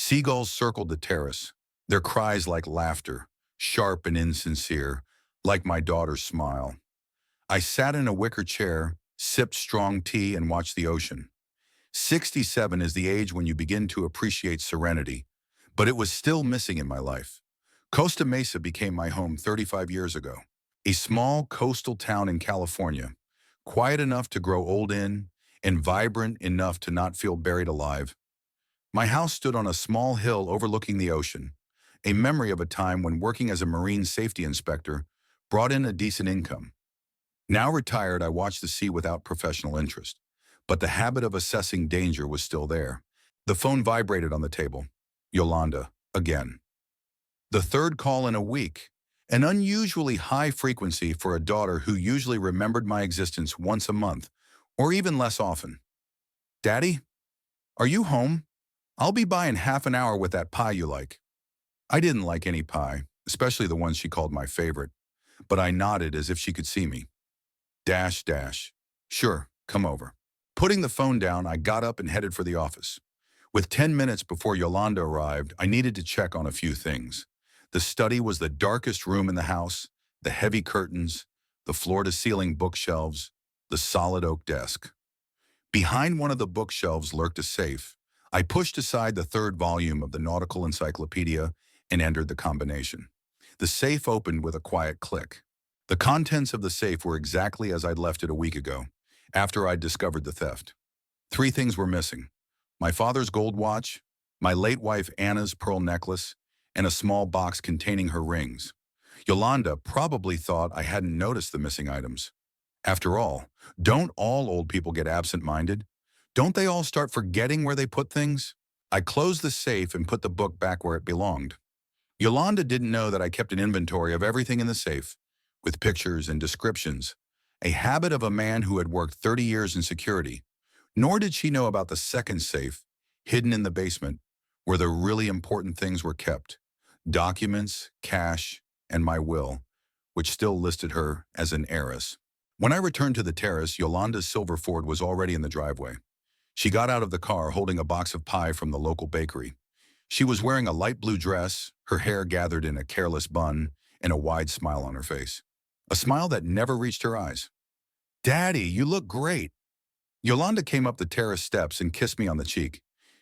Seagulls circled the terrace, their cries like laughter, sharp and insincere, like my daughter's smile. I sat in a wicker chair, sipped strong tea, and watched the ocean. 67 is the age when you begin to appreciate serenity, but it was still missing in my life. Costa Mesa became my home 35 years ago. A small coastal town in California, quiet enough to grow old in, and vibrant enough to not feel buried alive. My house stood on a small hill overlooking the ocean, a memory of a time when working as a marine safety inspector brought in a decent income. Now retired, I watched the sea without professional interest, but the habit of assessing danger was still there. The phone vibrated on the table. Yolanda, again. The third call in a week, an unusually high frequency for a daughter who usually remembered my existence once a month, or even less often. Daddy, are you home? I'll be by in half an hour with that pie you like. I didn't like any pie, especially the ones she called my favorite, but I nodded as if she could see me. Dash, dash. Sure, come over. Putting the phone down, I got up and headed for the office. With 10 minutes before Yolanda arrived, I needed to check on a few things. The study was the darkest room in the house, the heavy curtains, the floor-to-ceiling bookshelves, the solid oak desk. Behind one of the bookshelves lurked a safe. I pushed aside the third volume of the Nautical Encyclopedia and entered the combination. The safe opened with a quiet click. The contents of the safe were exactly as I'd left it a week ago, after I'd discovered the theft. Three things were missing: my father's gold watch, my late wife Anna's pearl necklace, and a small box containing her rings. Yolanda probably thought I hadn't noticed the missing items. After all, don't all old people get absent-minded? Don't they all start forgetting where they put things? I closed the safe and put the book back where it belonged. Yolanda didn't know that I kept an inventory of everything in the safe, with pictures and descriptions, a habit of a man who had worked 30 years in security. Nor did she know about the second safe, hidden in the basement, where the really important things were kept: documents, cash, and my will, which still listed her as an heiress. When I returned to the terrace, Yolanda's silver Ford was already in the driveway. She got out of the car holding a box of pie from the local bakery. She was wearing a light blue dress, her hair gathered in a careless bun, and a wide smile on her face. A smile that never reached her eyes. "Daddy, you look great." Yolanda came up the terrace steps and kissed me on the cheek.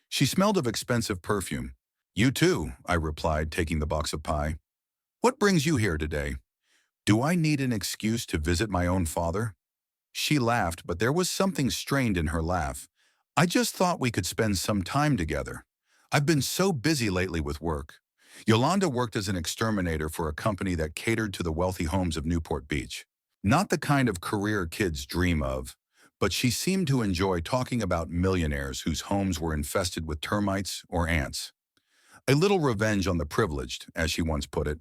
She smelled of expensive perfume. "You too," I replied, taking the box of pie. "What brings you here today? Do I need an excuse to visit my own father?" She laughed, but there was something strained in her laugh. "I just thought we could spend some time together. I've been so busy lately with work." Yolanda worked as an exterminator for a company that catered to the wealthy homes of Newport Beach. Not the kind of career kids dream of, but she seemed to enjoy talking about millionaires whose homes were infested with termites or ants. "A little revenge on the privileged," as she once put it.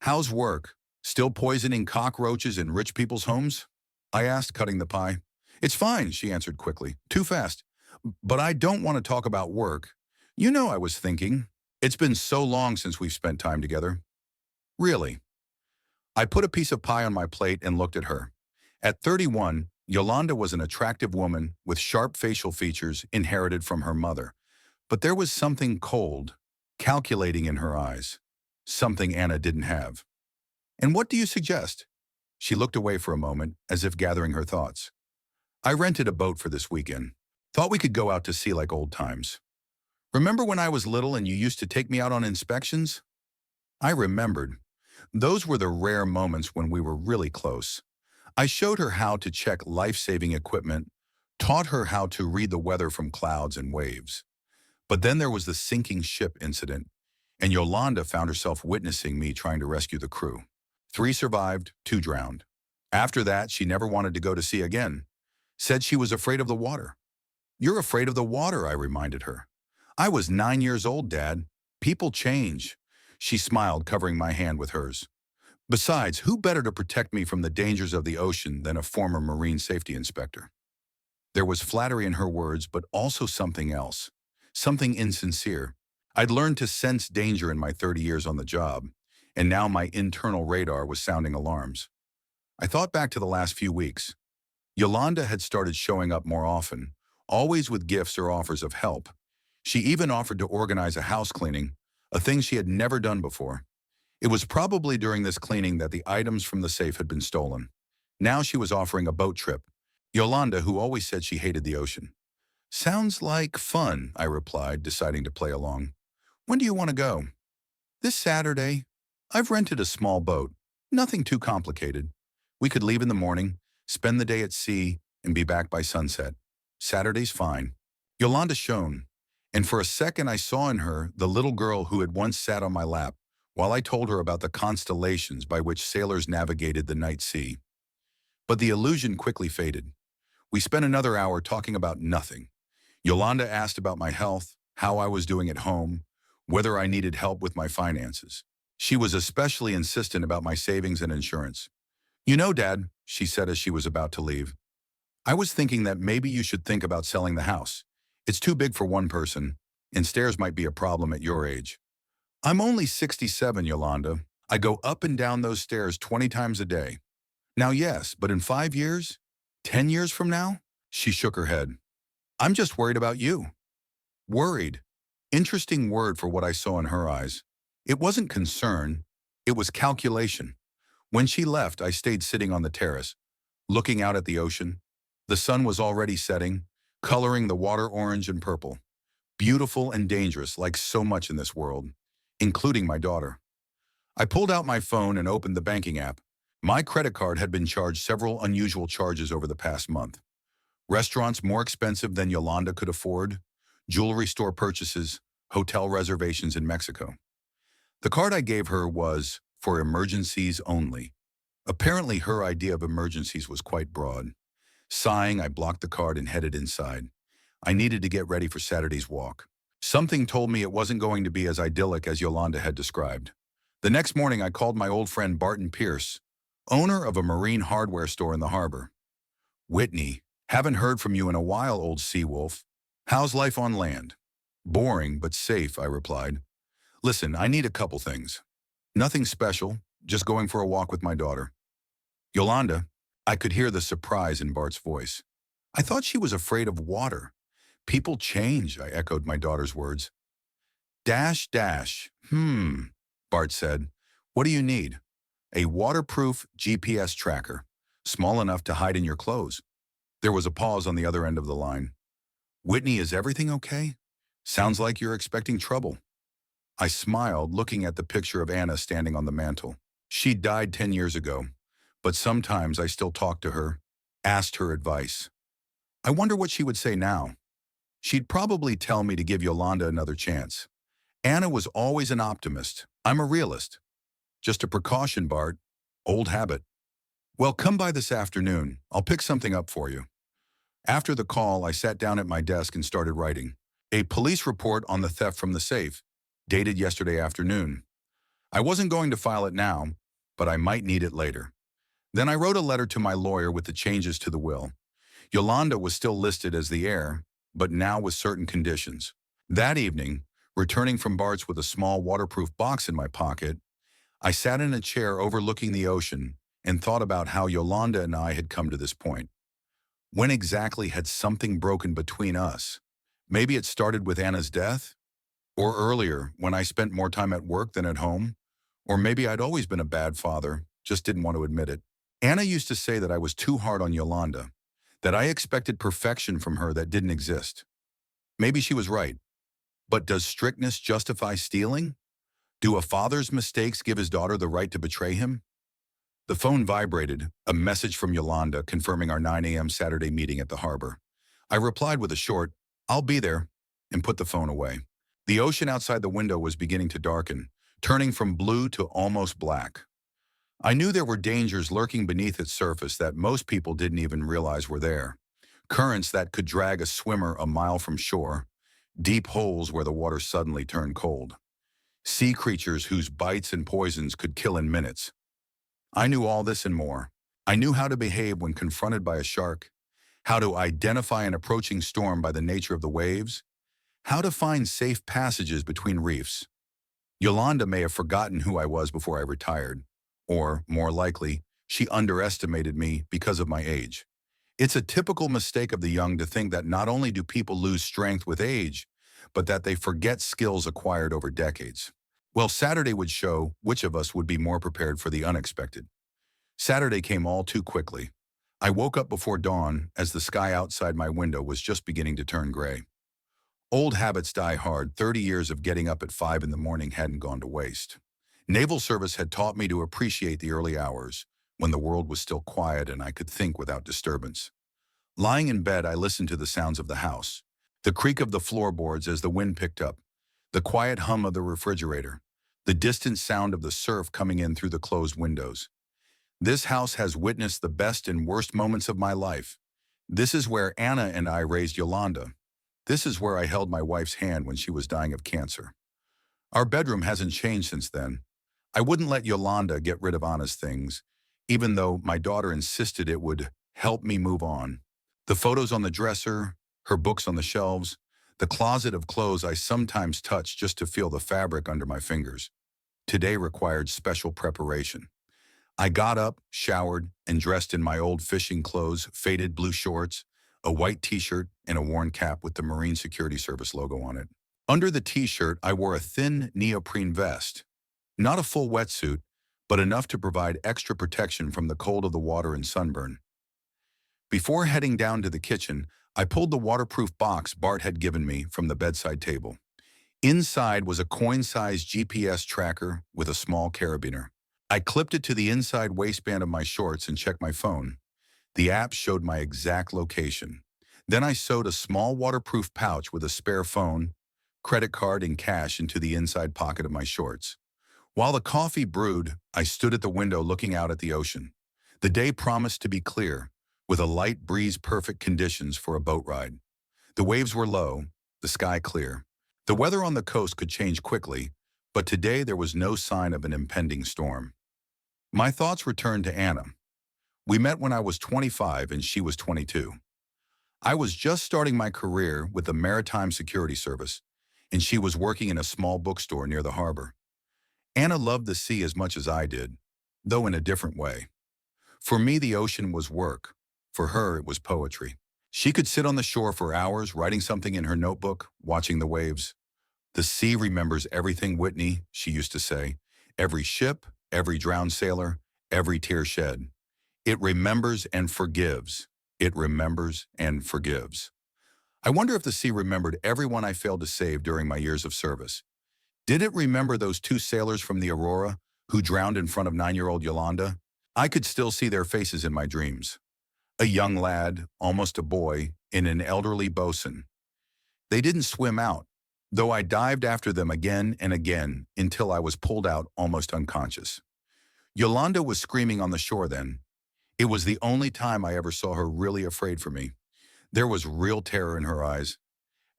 "How's work? Still poisoning cockroaches in rich people's homes?" I asked, cutting the pie. "It's fine," she answered quickly. "Too fast. But I don't want to talk about work. You know, I was thinking. It's been so long since we've spent time together." "Really?" I put a piece of pie on my plate and looked at her. At 31, Yolanda was an attractive woman with sharp facial features inherited from her mother. But there was something cold, calculating in her eyes. Something Anna didn't have. "And what do you suggest?" She looked away for a moment, as if gathering her thoughts. "I rented a boat for this weekend. Thought we could go out to sea like old times. Remember when I was little and you used to take me out on inspections?" I remembered. Those were the rare moments when we were really close. I showed her how to check life-saving equipment, taught her how to read the weather from clouds and waves. But then there was the sinking ship incident, and Yolanda found herself witnessing me trying to rescue the crew. 3 survived, 2 drowned. After that, she never wanted to go to sea again. Said she was afraid of the water. "You're afraid of the water," I reminded her. "I was 9 years old, Dad. People change." She smiled, covering my hand with hers. "Besides, who better to protect me from the dangers of the ocean than a former marine safety inspector?" There was flattery in her words, but also something else. Something insincere. I'd learned to sense danger in my 30 years on the job, and now my internal radar was sounding alarms. I thought back to the last few weeks. Yolanda had started showing up more often, always with gifts or offers of help. She even offered to organize a house cleaning, a thing she had never done before. It was probably during this cleaning that the items from the safe had been stolen. Now she was offering a boat trip. Yolanda, who always said she hated the ocean. Sounds like fun, I replied, deciding to play along. When do you want to go? This Saturday. I've rented a small boat. Nothing too complicated. We could leave in the morning, spend the day at sea, and be back by sunset. Saturday's fine. Yolanda shone, and for a second I saw in her the little girl who had once sat on my lap while I told her about the constellations by which sailors navigated the night sea. But the illusion quickly faded. We spent another hour talking about nothing. Yolanda asked about my health, how I was doing at home, whether I needed help with my finances. She was especially insistent about my savings and insurance. You know, Dad, she said as she was about to leave, I was thinking that maybe you should think about selling the house. It's too big for one person, and stairs might be a problem at your age. I'm only 67, Yolanda. I go up and down those stairs 20 times a day. Now, yes, but in 5 years? 10 years from now? She shook her head. I'm just worried about you. Worried. Interesting word for what I saw in her eyes. It wasn't concern, it was calculation. When she left, I stayed sitting on the terrace, looking out at the ocean. The sun was already setting, coloring the water orange and purple. Beautiful and dangerous, like so much in this world, including my daughter. I pulled out my phone and opened the banking app. My credit card had been charged several unusual charges over the past month. Restaurants more expensive than Yolanda could afford, jewelry store purchases, hotel reservations in Mexico. The card I gave her was for emergencies only. Apparently, her idea of emergencies was quite broad. Sighing, I blocked the card and headed inside. I needed to get ready for Saturday's walk. Something told me it wasn't going to be as idyllic as Yolanda had described. The next morning, I called my old friend Barton Pierce, owner of a marine hardware store in the harbor. Whitney, haven't heard from you in a while, old sea wolf. How's life on land? Boring, but safe, I replied. Listen, I need a couple things. Nothing special, just going for a walk with my daughter. Yolanda, I could hear the surprise in Bart's voice. I thought she was afraid of water. People change, I echoed my daughter's words. Dash, dash. Bart said. What do you need? A waterproof GPS tracker, small enough to hide in your clothes. There was a pause on the other end of the line. Whitney, is everything okay? Sounds like you're expecting trouble. I smiled, looking at the picture of Anna standing on the mantel. She died 10 years ago, but sometimes I still talk to her, asked her advice. I wonder what she would say now. She'd probably tell me to give Yolanda another chance. Anna was always an optimist. I'm a realist. Just a precaution, Bart. Old habit. Well, come by this afternoon. I'll pick something up for you. After the call, I sat down at my desk and started writing. A police report on the theft from the safe, dated yesterday afternoon. I wasn't going to file it now, but I might need it later. Then I wrote a letter to my lawyer with the changes to the will. Yolanda was still listed as the heir, but now with certain conditions. That evening, returning from Bart's with a small waterproof box in my pocket, I sat in a chair overlooking the ocean and thought about how Yolanda and I had come to this point. When exactly had something broken between us? Maybe it started with Anna's death? Or earlier, when I spent more time at work than at home? Or maybe I'd always been a bad father, just didn't want to admit it. Anna used to say that I was too hard on Yolanda, that I expected perfection from her that didn't exist. Maybe she was right. But does strictness justify stealing? Do a father's mistakes give his daughter the right to betray him? The phone vibrated, a message from Yolanda confirming our 9 a.m. Saturday meeting at the harbor. I replied with a short, "I'll be there," and put the phone away. The ocean outside the window was beginning to darken, turning from blue to almost black. I knew there were dangers lurking beneath its surface that most people didn't even realize were there. Currents that could drag a swimmer a mile from shore, deep holes where the water suddenly turned cold. Sea creatures whose bites and poisons could kill in minutes. I knew all this and more. I knew how to behave when confronted by a shark, how to identify an approaching storm by the nature of the waves, how to find safe passages between reefs. Yolanda may have forgotten who I was before I retired, or, more likely, she underestimated me because of my age. It's a typical mistake of the young to think that not only do people lose strength with age, but that they forget skills acquired over decades. Well, Saturday would show which of us would be more prepared for the unexpected. Saturday came all too quickly. I woke up before dawn as the sky outside my window was just beginning to turn gray. Old habits die hard. 30 years of getting up at 5 in the morning hadn't gone to waste. Naval service had taught me to appreciate the early hours, when the world was still quiet and I could think without disturbance. Lying in bed, I listened to the sounds of the house. The creak of the floorboards as the wind picked up, the quiet hum of the refrigerator, the distant sound of the surf coming in through the closed windows. This house has witnessed the best and worst moments of my life. This is where Anna and I raised Yolanda. This is where I held my wife's hand when she was dying of cancer. Our bedroom hasn't changed since then. I wouldn't let Yolanda get rid of Anna's things, even though my daughter insisted it would help me move on. The photos on the dresser, her books on the shelves, the closet of clothes I sometimes touch just to feel the fabric under my fingers. Today required special preparation. I got up, showered, and dressed in my old fishing clothes, faded blue shorts, a white t-shirt, and a worn cap with the Marine Security Service logo on it. Under the t-shirt, I wore a thin neoprene vest. Not a full wetsuit, but enough to provide extra protection from the cold of the water and sunburn. Before heading down to the kitchen, I pulled the waterproof box Bart had given me from the bedside table. Inside was a coin-sized GPS tracker with a small carabiner. I clipped it to the inside waistband of my shorts and checked my phone. The app showed my exact location. Then I sewed a small waterproof pouch with a spare phone, credit card, and cash into the inside pocket of my shorts. While the coffee brewed, I stood at the window looking out at the ocean. The day promised to be clear, with a light breeze, perfect conditions for a boat ride. The waves were low, the sky clear. The weather on the coast could change quickly, but today there was no sign of an impending storm. My thoughts returned to Anna. We met when I was 25 and she was 22. I was just starting my career with the Maritime Security Service, and she was working in a small bookstore near the harbor. Anna loved the sea as much as I did, though in a different way. For me, the ocean was work. For her, it was poetry. She could sit on the shore for hours, writing something in her notebook, watching the waves. The sea remembers everything, Whitney, she used to say. Every ship, every drowned sailor, every tear shed. It remembers and forgives. It remembers and forgives. I wonder if the sea remembered everyone I failed to save during my years of service. Did it remember those two sailors from the Aurora who drowned in front of 9-year-old Yolanda? I could still see their faces in my dreams. A young lad, almost a boy, and an elderly bosun. They didn't swim out, though I dived after them again and again until I was pulled out almost unconscious. Yolanda was screaming on the shore then. It was the only time I ever saw her really afraid for me. There was real terror in her eyes.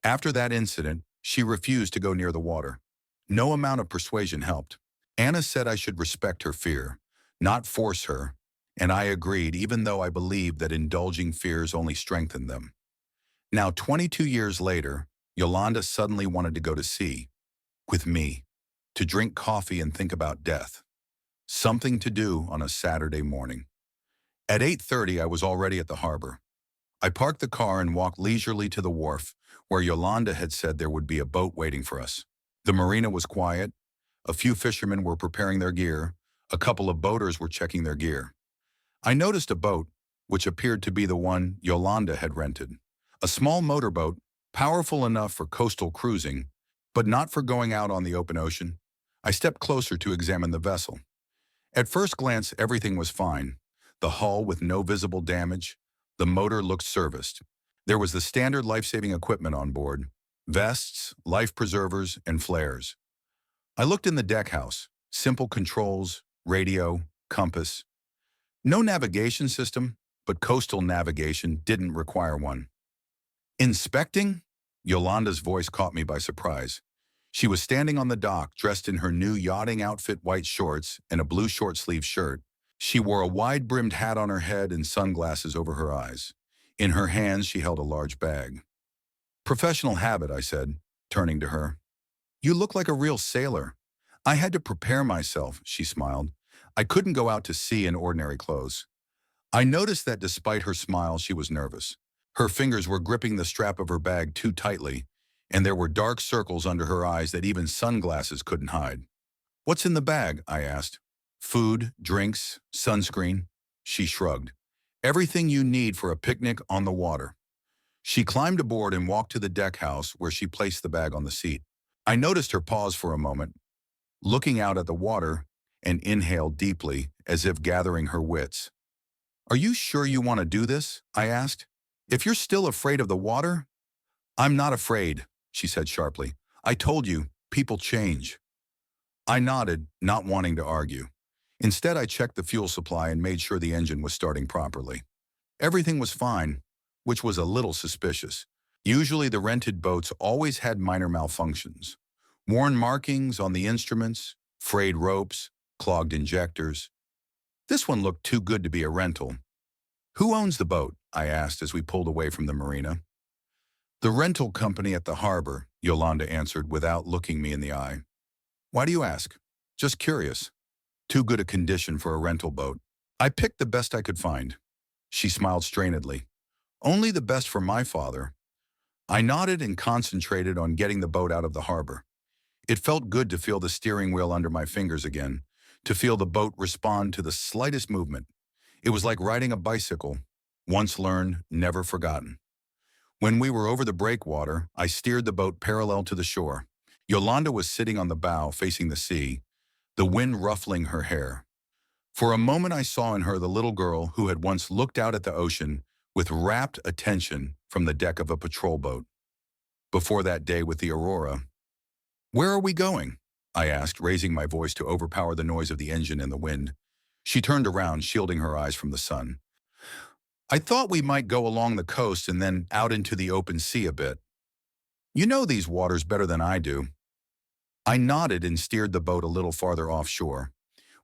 After that incident, she refused to go near the water. No amount of persuasion helped. Anna said I should respect her fear, not force her, and I agreed, even though I believed that indulging fears only strengthened them. Now, 22 years later, Yolanda suddenly wanted to go to sea, with me, to drink coffee and think about death. Something to do on a Saturday morning. At 8:30, I was already at the harbor. I parked the car and walked leisurely to the wharf, where Yolanda had said there would be a boat waiting for us. The marina was quiet. A few fishermen were preparing their gear. A couple of boaters were checking their gear. I noticed a boat, which appeared to be the one Yolanda had rented. A small motorboat, powerful enough for coastal cruising, but not for going out on the open ocean. I stepped closer to examine the vessel. At first glance, everything was fine. The hull with no visible damage. The motor looked serviced. There was the standard life-saving equipment on board: vests, life preservers, and flares. I looked in the deck house. Simple controls, radio, compass. No navigation system, but coastal navigation didn't require one. Inspecting? Yolanda's voice caught me by surprise. She was standing on the dock, dressed in her new yachting outfit, white shorts and a blue short-sleeved shirt. She wore a wide-brimmed hat on her head and sunglasses over her eyes. In her hands, she held a large bag. Professional habit, I said, turning to her. You look like a real sailor. I had to prepare myself, she smiled. I couldn't go out to sea in ordinary clothes. I noticed that despite her smile, she was nervous. Her fingers were gripping the strap of her bag too tightly, and there were dark circles under her eyes that even sunglasses couldn't hide. "What's in the bag?" I asked. "Food, drinks, sunscreen." She shrugged. "Everything you need for a picnic on the water." She climbed aboard and walked to the deck house where she placed the bag on the seat. I noticed her pause for a moment, looking out at the water, and inhaled deeply, as if gathering her wits. "Are you sure you want to do this?" I asked. "If you're still afraid of the water—" "I'm not afraid," she said sharply. "I told you, people change." I nodded, not wanting to argue. Instead, I checked the fuel supply and made sure the engine was starting properly. Everything was fine, which was a little suspicious. Usually the rented boats always had minor malfunctions. Worn markings on the instruments, frayed ropes, clogged injectors. This one looked too good to be a rental. "Who owns the boat?" I asked as we pulled away from the marina. "The rental company at the harbor," Yolanda answered without looking me in the eye. "Why do you ask?" "Just curious. Too good a condition for a rental boat." "I picked the best I could find." She smiled strainedly. "Only the best for my father." I nodded and concentrated on getting the boat out of the harbor. It felt good to feel the steering wheel under my fingers again, to feel the boat respond to the slightest movement. It was like riding a bicycle, once learned, never forgotten. When we were over the breakwater, I steered the boat parallel to the shore. Yolanda was sitting on the bow, facing the sea, the wind ruffling her hair. For a moment I saw in her the little girl who had once looked out at the ocean with rapt attention from the deck of a patrol boat. Before that day with the Aurora. "Where are we going?" I asked, raising my voice to overpower the noise of the engine and the wind. She turned around, shielding her eyes from the sun. "I thought we might go along the coast and then out into the open sea a bit. You know these waters better than I do." I nodded and steered the boat a little farther offshore.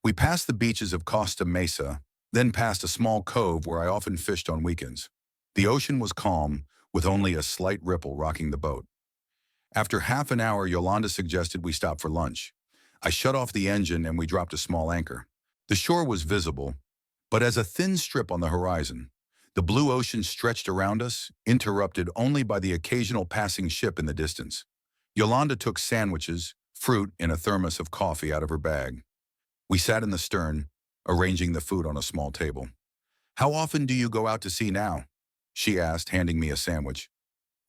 We passed the beaches of Costa Mesa, then past a small cove where I often fished on weekends. The ocean was calm, with only a slight ripple rocking the boat. After half an hour, Yolanda suggested we stop for lunch. I shut off the engine and we dropped a small anchor. The shore was visible, but as a thin strip on the horizon. The blue ocean stretched around us, interrupted only by the occasional passing ship in the distance. Yolanda took sandwiches, fruit, and a thermos of coffee out of her bag. We sat in the stern, arranging the food on a small table. "How often do you go out to sea now?" she asked, handing me a sandwich.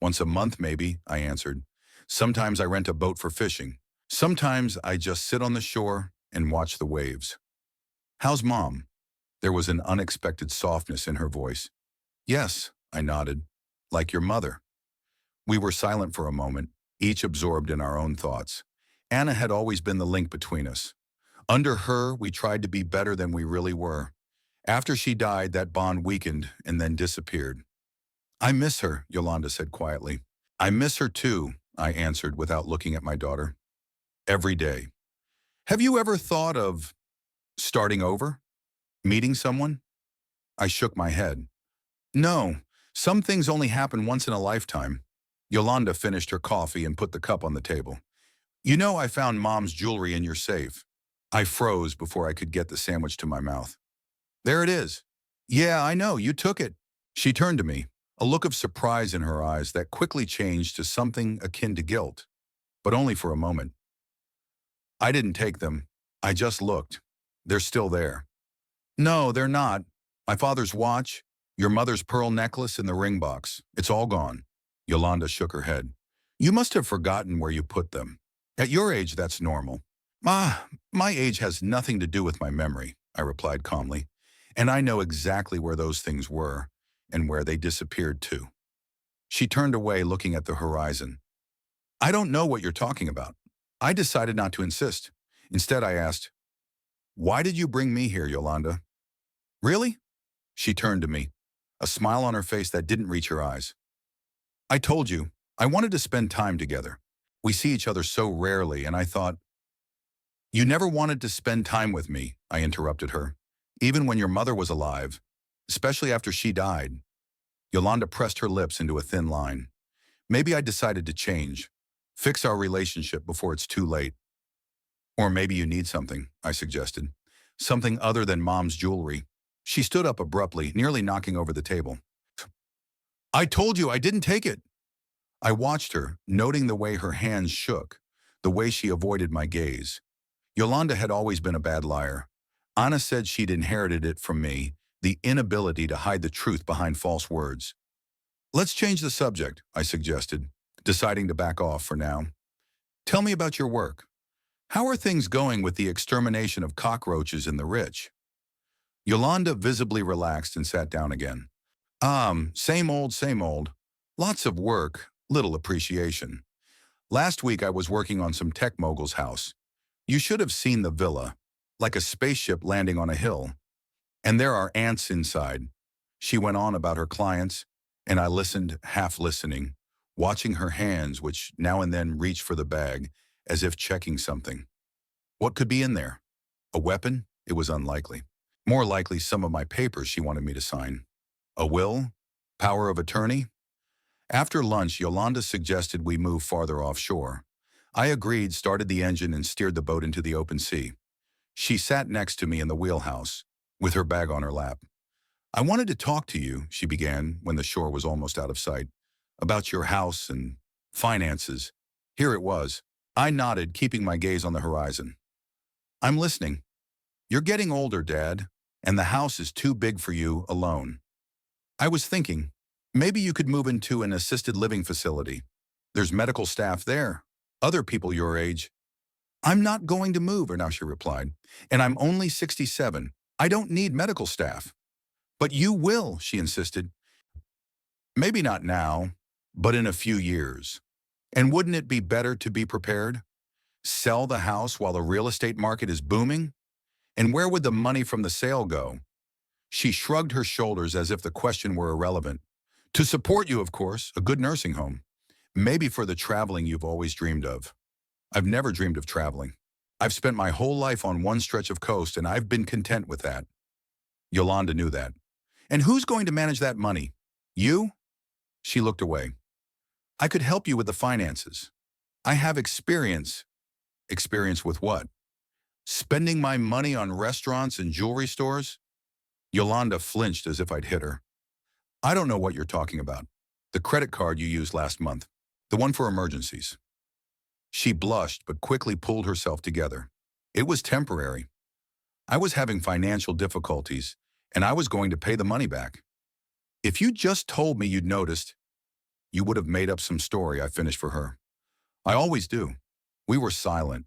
"Once a month, maybe," I answered. "Sometimes I rent a boat for fishing. Sometimes I just sit on the shore and watch the waves." "How's Mom?" There was an unexpected softness in her voice. "Yes," I nodded, "like your mother." We were silent for a moment, each absorbed in our own thoughts. Anna had always been the link between us. Under her, we tried to be better than we really were. After she died, that bond weakened and then disappeared. "I miss her," Yolanda said quietly. "I miss her too," I answered without looking at my daughter. "Every day." "Have you ever thought of starting over? Meeting someone?" I shook my head. "No, some things only happen once in a lifetime." Yolanda finished her coffee and put the cup on the table. "You know I found Mom's jewelry in your safe." I froze before I could get the sandwich to my mouth. "There it is." "Yeah, I know, you took it." She turned to me, a look of surprise in her eyes that quickly changed to something akin to guilt, but only for a moment. "I didn't take them. I just looked. They're still there." "No, they're not. My father's watch, your mother's pearl necklace, and the ring box. It's all gone." Yolanda shook her head. "You must have forgotten where you put them. At your age, that's normal." My age has nothing to do with my memory," I replied calmly, "and I know exactly where those things were and where they disappeared too." She turned away, looking at the horizon. "I don't know what you're talking about." I decided not to insist. Instead, I asked, "Why did you bring me here, Yolanda?" "Really?" She turned to me, a smile on her face that didn't reach her eyes. "I told you, I wanted to spend time together. We see each other so rarely, and I thought—" "You never wanted to spend time with me," I interrupted her, "even when your mother was alive, especially after she died." Yolanda pressed her lips into a thin line. "Maybe I decided to change, fix our relationship before it's too late." "Or maybe you need something," I suggested. "Something other than Mom's jewelry." She stood up abruptly, nearly knocking over the table. "I told you I didn't take it." I watched her, noting the way her hands shook, the way she avoided my gaze. Yolanda had always been a bad liar. Anna said she'd inherited it from me, the inability to hide the truth behind false words. Let's change the subject, I suggested, deciding to back off for now. Tell me about your work. How are things going with the extermination of cockroaches in the rich? Yolanda visibly relaxed and sat down again. Same old, same old. Lots of work, little appreciation. Last week I was working on some tech mogul's house. You should have seen the villa, like a spaceship landing on a hill. And there are ants inside. She went on about her clients, and I listened, half listening, watching her hands, which now and then reached for the bag, as if checking something. What could be in there? A weapon? It was unlikely. More likely some of my papers she wanted me to sign. A will? Power of attorney? After lunch, Yolanda suggested we move farther offshore. I agreed, started the engine, and steered the boat into the open sea. She sat next to me in the wheelhouse, with her bag on her lap. I wanted to talk to you, she began when the shore was almost out of sight, about your house and finances. Here it was. I nodded, keeping my gaze on the horizon. I'm listening. You're getting older, Dad, and the house is too big for you alone. I was thinking, maybe you could move into an assisted living facility. There's medical staff there, other people your age. I'm not going to move, Anasha replied, and I'm only 67. I don't need medical staff. But you will, she insisted. Maybe not now, but in a few years. And wouldn't it be better to be prepared? Sell the house while the real estate market is booming? And where would the money from the sale go? She shrugged her shoulders as if the question were irrelevant. To support you, of course, a good nursing home. Maybe for the traveling you've always dreamed of. I've never dreamed of traveling. I've spent my whole life on one stretch of coast, and I've been content with that. Yolanda knew that. And who's going to manage that money? You? She looked away. I could help you with the finances. I have experience. Experience with what? Spending my money on restaurants and jewelry stores? Yolanda flinched as if I'd hit her. I don't know what you're talking about. The credit card you used last month. The one for emergencies. She blushed but quickly pulled herself together. It was temporary. I was having financial difficulties, and I was going to pay the money back. If you just told me you'd noticed, you would have made up some story, I finished for her. I always do. We were silent.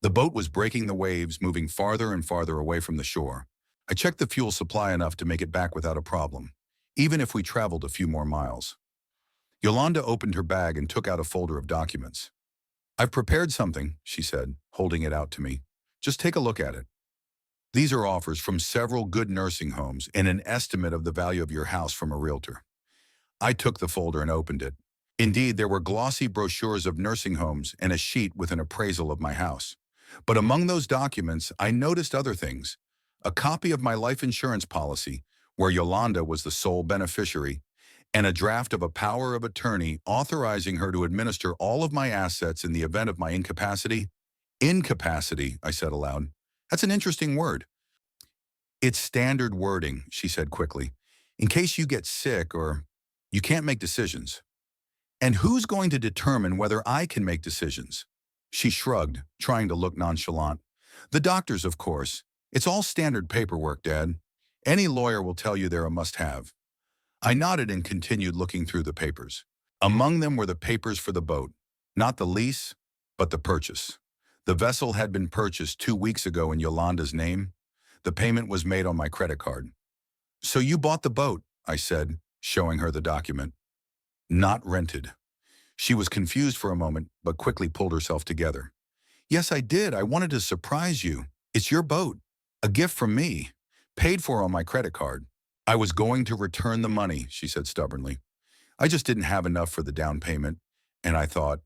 The boat was breaking the waves, moving farther and farther away from the shore. I checked the fuel supply enough to make it back without a problem, even if we traveled a few more miles. Yolanda opened her bag and took out a folder of documents. I've prepared something, she said, holding it out to me. Just take a look at it. These are offers from several good nursing homes and an estimate of the value of your house from a realtor. I took the folder and opened it. Indeed, there were glossy brochures of nursing homes and a sheet with an appraisal of my house. But among those documents, I noticed other things. A copy of my life insurance policy, where Yolanda was the sole beneficiary, and a draft of a power of attorney authorizing her to administer all of my assets in the event of my incapacity. Incapacity, I said aloud. That's an interesting word. It's standard wording, she said quickly, in case you get sick or you can't make decisions. And who's going to determine whether I can make decisions? She shrugged, trying to look nonchalant. The doctors, of course. It's all standard paperwork, Dad. Any lawyer will tell you they're a must-have. I nodded and continued looking through the papers. Among them were the papers for the boat. Not the lease, but the purchase. The vessel had been purchased 2 weeks ago in Yolanda's name. The payment was made on my credit card. So you bought the boat, I said, showing her the document. Not rented. She was confused for a moment, but quickly pulled herself together. Yes, I did. I wanted to surprise you. It's your boat. A gift from me. Paid for on my credit card. I was going to return the money, she said stubbornly. I just didn't have enough for the down payment, and I thought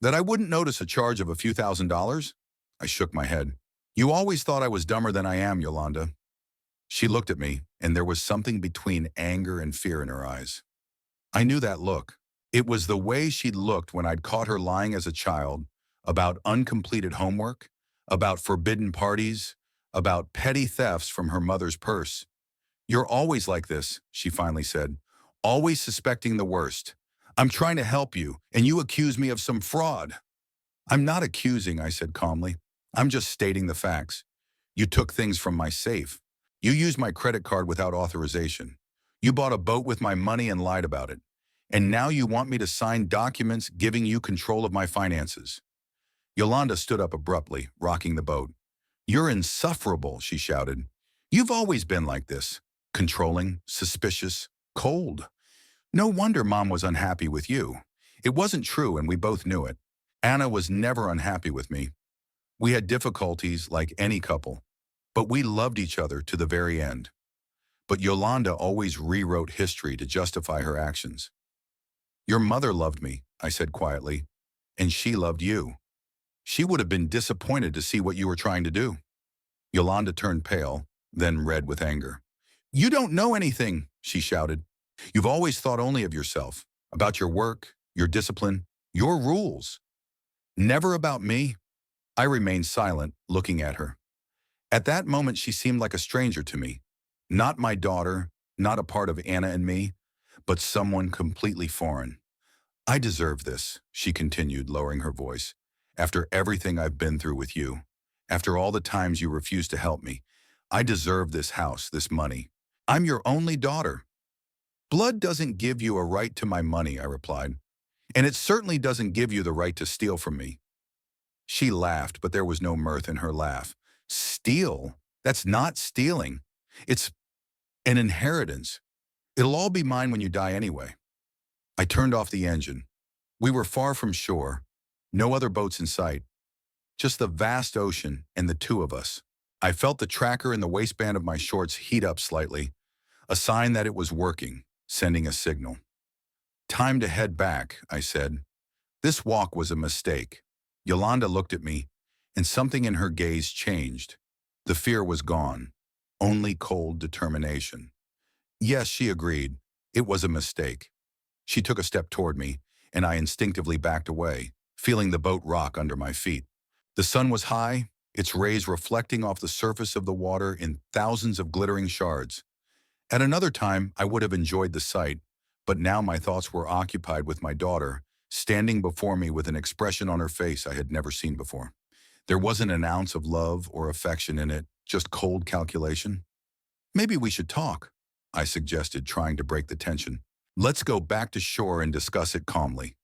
that I wouldn't notice a charge of a few $1,000s. I shook my head. You always thought I was dumber than I am, Yolanda. She looked at me, and there was something between anger and fear in her eyes. I knew that look. It was the way she'd looked when I'd caught her lying as a child about uncompleted homework, about forbidden parties, about petty thefts from her mother's purse. You're always like this, she finally said, always suspecting the worst. I'm trying to help you, and you accuse me of some fraud. I'm not accusing, I said calmly. I'm just stating the facts. You took things from my safe. You used my credit card without authorization. You bought a boat with my money and lied about it. And now you want me to sign documents giving you control of my finances. Yolanda stood up abruptly, rocking the boat. You're insufferable, she shouted. You've always been like this. Controlling, suspicious, cold. No wonder Mom was unhappy with you. It wasn't true, and we both knew it. Anna was never unhappy with me. We had difficulties like any couple, but we loved each other to the very end. But Yolanda always rewrote history to justify her actions. Your mother loved me, I said quietly, and she loved you. She would have been disappointed to see what you were trying to do. Yolanda turned pale, then red with anger. You don't know anything, she shouted. You've always thought only of yourself, about your work, your discipline, your rules. Never about me. I remained silent, looking at her. At that moment, she seemed like a stranger to me. Not my daughter, not a part of Anna and me, but someone completely foreign. I deserve this, she continued, lowering her voice. After everything I've been through with you, after all the times you refused to help me, I deserve this house, this money. I'm your only daughter. Blood doesn't give you a right to my money, I replied. And it certainly doesn't give you the right to steal from me. She laughed, but there was no mirth in her laugh. Steal? That's not stealing. It's an inheritance. It'll all be mine when you die anyway. I turned off the engine. We were far from shore. No other boats in sight. Just the vast ocean and the two of us. I felt the tracker in the waistband of my shorts heat up slightly, a sign that it was working, sending a signal. Time to head back, I said. This walk was a mistake. Yolanda looked at me, and something in her gaze changed. The fear was gone, only cold determination. Yes, she agreed. It was a mistake. She took a step toward me, and I instinctively backed away, feeling the boat rock under my feet. The sun was high, its rays reflecting off the surface of the water in thousands of glittering shards. At another time, I would have enjoyed the sight, but now my thoughts were occupied with my daughter, standing before me with an expression on her face I had never seen before. There wasn't an ounce of love or affection in it, just cold calculation. Maybe we should talk, I suggested, trying to break the tension. Let's go back to shore and discuss it calmly.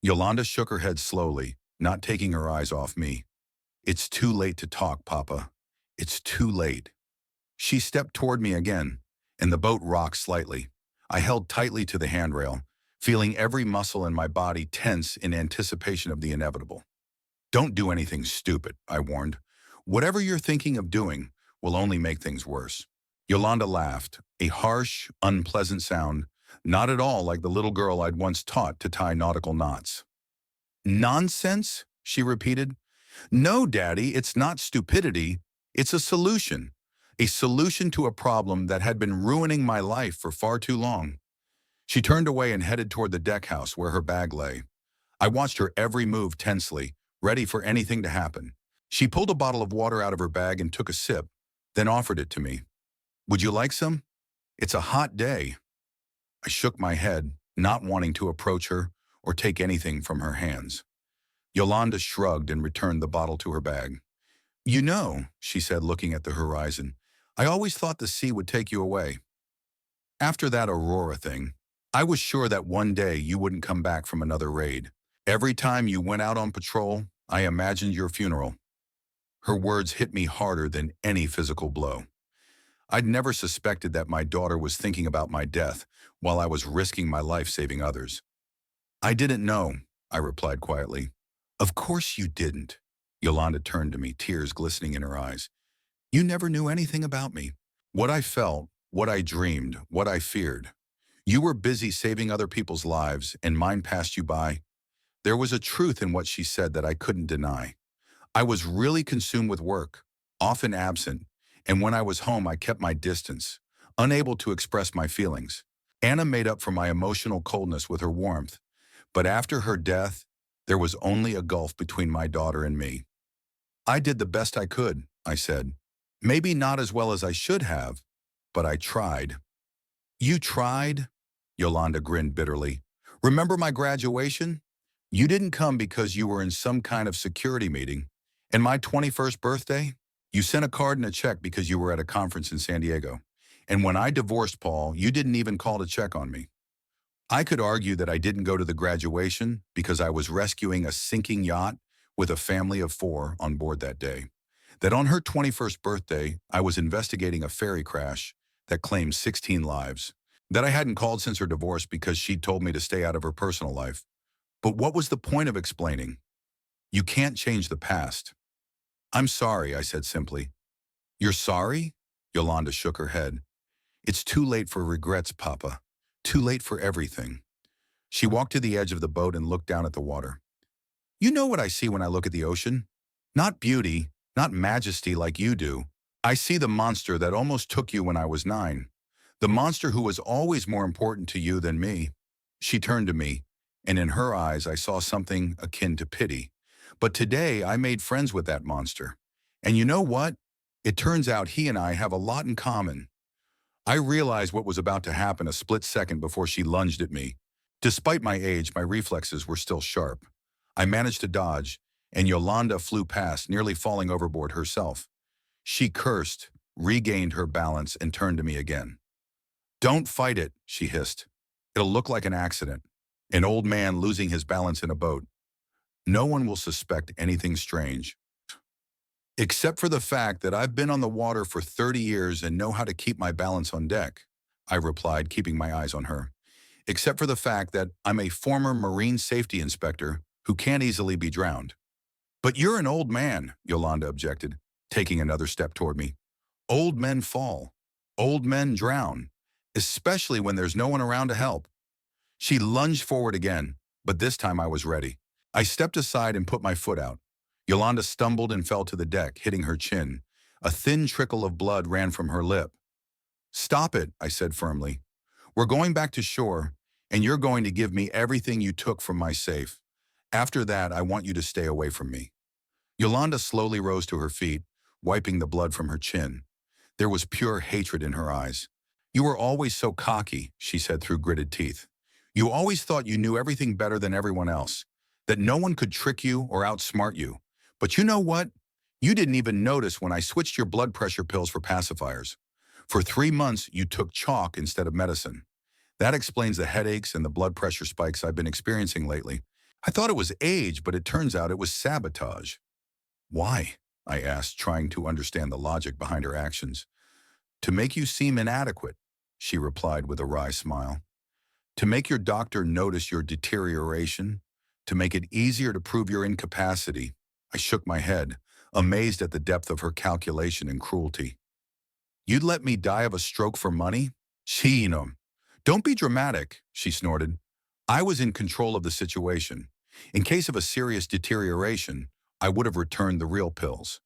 Yolanda shook her head slowly, not taking her eyes off me. It's too late to talk, Papa. It's too late. She stepped toward me again, and the boat rocked slightly. I held tightly to the handrail, feeling every muscle in my body tense in anticipation of the inevitable. Don't do anything stupid, I warned. Whatever you're thinking of doing will only make things worse. Yolanda laughed, a harsh, unpleasant sound, not at all like the little girl I'd once taught to tie nautical knots. Nonsense? She repeated. No, Daddy, it's not stupidity. It's a solution. A solution to a problem that had been ruining my life for far too long. She turned away and headed toward the deck house where her bag lay. I watched her every move tensely, ready for anything to happen. She pulled a bottle of water out of her bag and took a sip, then offered it to me. Would you like some? It's a hot day. I shook my head, not wanting to approach her or take anything from her hands. Yolanda shrugged and returned the bottle to her bag. You know, she said, looking at the horizon, I always thought the sea would take you away. After that Aurora thing, I was sure that one day you wouldn't come back from another raid. Every time you went out on patrol, I imagined your funeral. Her words hit me harder than any physical blow. I'd never suspected that my daughter was thinking about my death while I was risking my life saving others. I didn't know, I replied quietly. Of course you didn't. Yolanda turned to me, tears glistening in her eyes. You never knew anything about me. What I felt, what I dreamed, what I feared. You were busy saving other people's lives, and mine passed you by. There was a truth in what she said that I couldn't deny. I was really consumed with work, often absent, and when I was home I kept my distance, unable to express my feelings. Anna made up for my emotional coldness with her warmth, but after her death, there was only a gulf between my daughter and me. I did the best I could, I said. Maybe not as well as I should have, but I tried. You tried? Yolanda grinned bitterly. Remember my graduation? You didn't come because you were in some kind of security meeting. And my 21st birthday? You sent a card and a check because you were at a conference in San Diego. And when I divorced Paul, you didn't even call to check on me. I could argue that I didn't go to the graduation because I was rescuing a sinking yacht with a family of 4 on board that day. That on her 21st birthday, I was investigating a ferry crash that claimed 16 lives. That I hadn't called since her divorce because she'd told me to stay out of her personal life. But what was the point of explaining? You can't change the past. I'm sorry, I said simply. You're sorry? Yolanda shook her head. It's too late for regrets, Papa. Too late for everything. She walked to the edge of the boat and looked down at the water. You know what I see when I look at the ocean? Not beauty, not majesty like you do. I see the monster that almost took you when I was 9. The monster who was always more important to you than me. She turned to me, and in her eyes I saw something akin to pity. But today I made friends with that monster. And you know what? It turns out he and I have a lot in common. I realized what was about to happen a split second before she lunged at me. Despite my age, my reflexes were still sharp. I managed to dodge, and Yolanda flew past, nearly falling overboard herself. She cursed, regained her balance, and turned to me again. Don't fight it, she hissed. It'll look like an accident. An old man losing his balance in a boat. No one will suspect anything strange. Except for the fact that I've been on the water for 30 years and know how to keep my balance on deck, I replied, keeping my eyes on her. Except for the fact that I'm a former marine safety inspector who can't easily be drowned. But you're an old man, Yolanda objected, taking another step toward me. Old men fall. Old men drown, especially when there's no one around to help. She lunged forward again, but this time I was ready. I stepped aside and put my foot out. Yolanda stumbled and fell to the deck, hitting her chin. A thin trickle of blood ran from her lip. Stop it, I said firmly. We're going back to shore, and you're going to give me everything you took from my safe. After that, I want you to stay away from me. Yolanda slowly rose to her feet, wiping the blood from her chin. There was pure hatred in her eyes. You were always so cocky, she said through gritted teeth. You always thought you knew everything better than everyone else, that no one could trick you or outsmart you. But you know what? You didn't even notice when I switched your blood pressure pills for pacifiers. For 3 months, you took chalk instead of medicine. That explains the headaches and the blood pressure spikes I've been experiencing lately. I thought it was age, but it turns out it was sabotage. Why? I asked, trying to understand the logic behind her actions. To make you seem inadequate, she replied with a wry smile. To make your doctor notice your deterioration, to make it easier to prove your incapacity. I shook my head, amazed at the depth of her calculation and cruelty. You'd let me die of a stroke for money? Chino. Don't be dramatic, she snorted. I was in control of the situation. In case of a serious deterioration, I would have returned the real pills.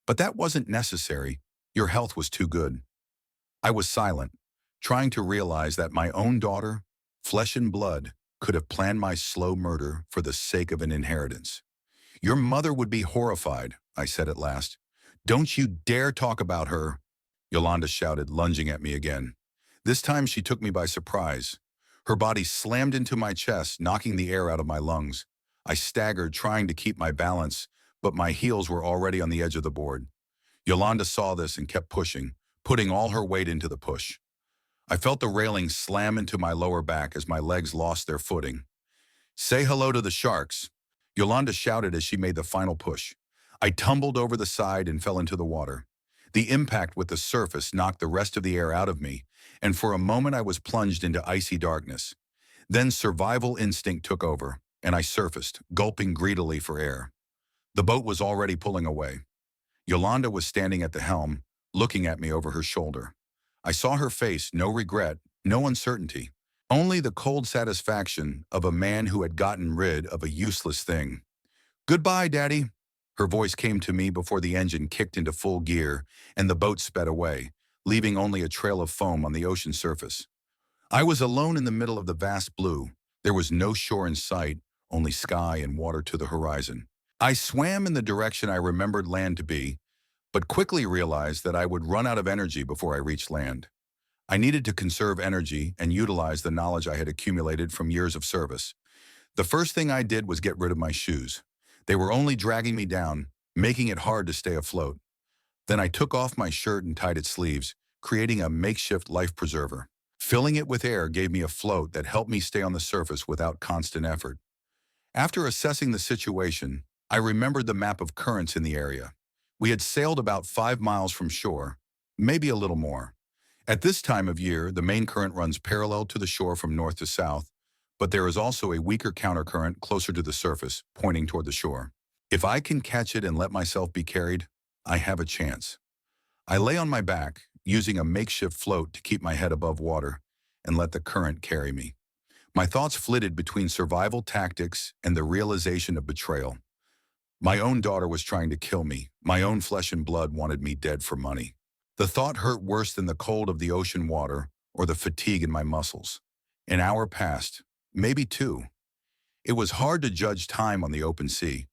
But that wasn't necessary. Your health was too good. I was silent, trying to realize that my own daughter, flesh and blood, could have planned my slow murder for the sake of an inheritance. Your mother would be horrified, I said at last. Don't you dare talk about her, Yolanda shouted, lunging at me again. This time she took me by surprise. Her body slammed into my chest, knocking the air out of my lungs. I staggered, trying to keep my balance, but my heels were already on the edge of the board. Yolanda saw this and kept pushing, putting all her weight into the push. I felt the railing slam into my lower back as my legs lost their footing. Say hello to the sharks, Yolanda shouted as she made the final push. I tumbled over the side and fell into the water. The impact with the surface knocked the rest of the air out of me, and for a moment I was plunged into icy darkness. Then survival instinct took over, and I surfaced, gulping greedily for air. The boat was already pulling away. Yolanda was standing at the helm, looking at me over her shoulder. I saw her face, no regret, no uncertainty, only the cold satisfaction of a man who had gotten rid of a useless thing. Goodbye, Daddy. Her voice came to me before the engine kicked into full gear and the boat sped away, leaving only a trail of foam on the ocean surface. I was alone in the middle of the vast blue. There was no shore in sight, only sky and water to the horizon. I swam in the direction I remembered land to be, but quickly realized that I would run out of energy before I reached land. I needed to conserve energy and utilize the knowledge I had accumulated from years of service. The first thing I did was get rid of my shoes. They were only dragging me down, making it hard to stay afloat. Then I took off my shirt and tied its sleeves, creating a makeshift life preserver. Filling it with air gave me a float that helped me stay on the surface without constant effort. After assessing the situation, I remembered the map of currents in the area. We had sailed about 5 miles from shore, maybe a little more. At this time of year, the main current runs parallel to the shore from north to south, but there is also a weaker countercurrent closer to the surface, pointing toward the shore. If I can catch it and let myself be carried, I have a chance. I lay on my back, using a makeshift float to keep my head above water, and let the current carry me. My thoughts flitted between survival tactics and the realization of betrayal. My own daughter was trying to kill me. My own flesh and blood wanted me dead for money. The thought hurt worse than the cold of the ocean water or the fatigue in my muscles. An hour passed, maybe two. It was hard to judge time on the open sea.